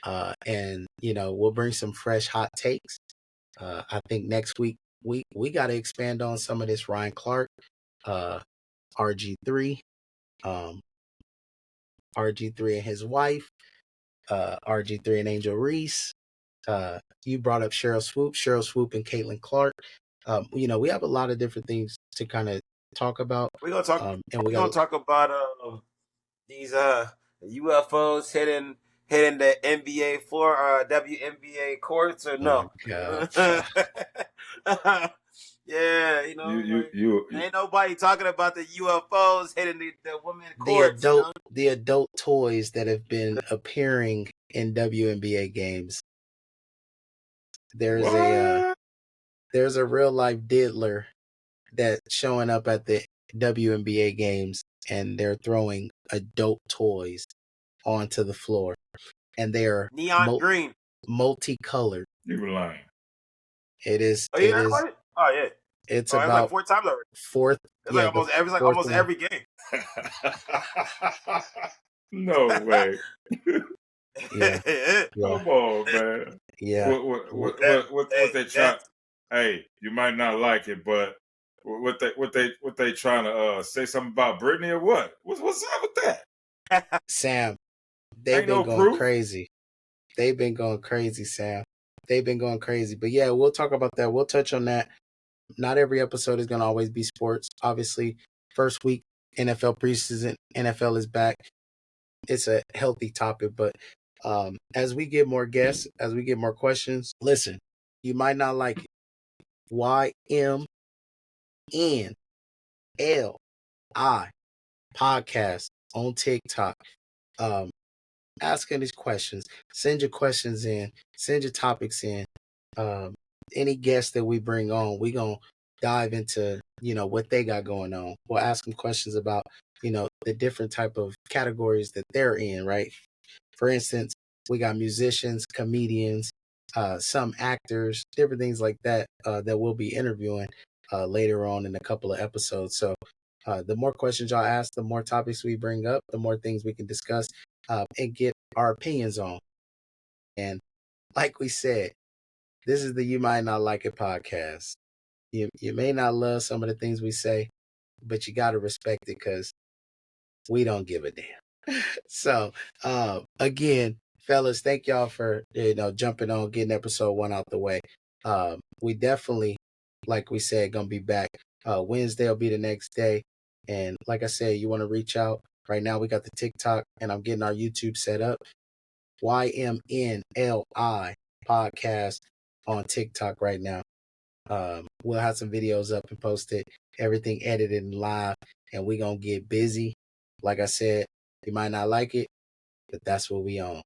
and we'll bring some fresh hot takes. I think next week we got to expand on some of this Ryan Clark, RG3, RG3 and his wife, RG3 and Angel Reese. You brought up Cheryl Swoop and Caitlin Clark. We have a lot of different things to kind of talk about. We're gonna talk. And we're gonna talk about these UFOs hitting the NBA floor, WNBA courts, or no? God. Yeah, ain't nobody talking about the UFOs hitting the women courts. The adult toys that have been appearing in WNBA games. There's a real life diddler that's showing up at the WNBA games, and they're throwing adult toys onto the floor, and they're neon green, multicolored. You were lying. It is. Oh, yeah, oh yeah. It's about like 4 times already. Fourth. It's like almost every game. No way. Yeah. Come on, man. Yeah. What they try? Hey, you might not like it, but what they trying to say something about Britney or what? What's up with that? Sam, they've been going crazy. They've been going crazy, Sam. They've been going crazy. But yeah, we'll talk about that. We'll touch on that. Not every episode is going to always be sports. Obviously, first week, NFL preseason, NFL is back. It's a healthy topic, but as we get more guests, as we get more questions, listen, you might not like it. YMN Li podcast on TikTok. Asking these questions. Send your questions in. Send your topics in. Any guests that we bring on, we gonna dive into what they got going on. We'll ask them questions about the different type of categories that they're in. Right. For instance, we got musicians, comedians, some actors, different things like that that we'll be interviewing later on in a couple of episodes. So the more questions y'all ask, the more topics we bring up, the more things we can discuss and get our opinions on. And like we said, this is the You Might Not Like It podcast. You may not love some of the things we say, but you got to respect it because we don't give a damn. So again, fellas, thank y'all for jumping on, getting episode 1 out the way. We definitely, like we said, gonna be back. Wednesday will be the next day. And like I said, you want to reach out. Right now we got the TikTok and I'm getting our YouTube set up. YMNLI podcast on TikTok right now. We'll have some videos up and posted, everything edited and live, and we're gonna get busy. Like I said, you might not like it, but that's what we on.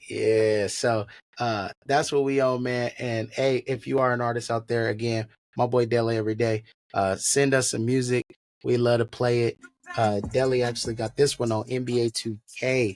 Yeah, so that's what we on, man. And hey, if you are an artist out there, again, my boy Deli every day, send us some music. We love to play it. Deli actually got this one on NBA 2K.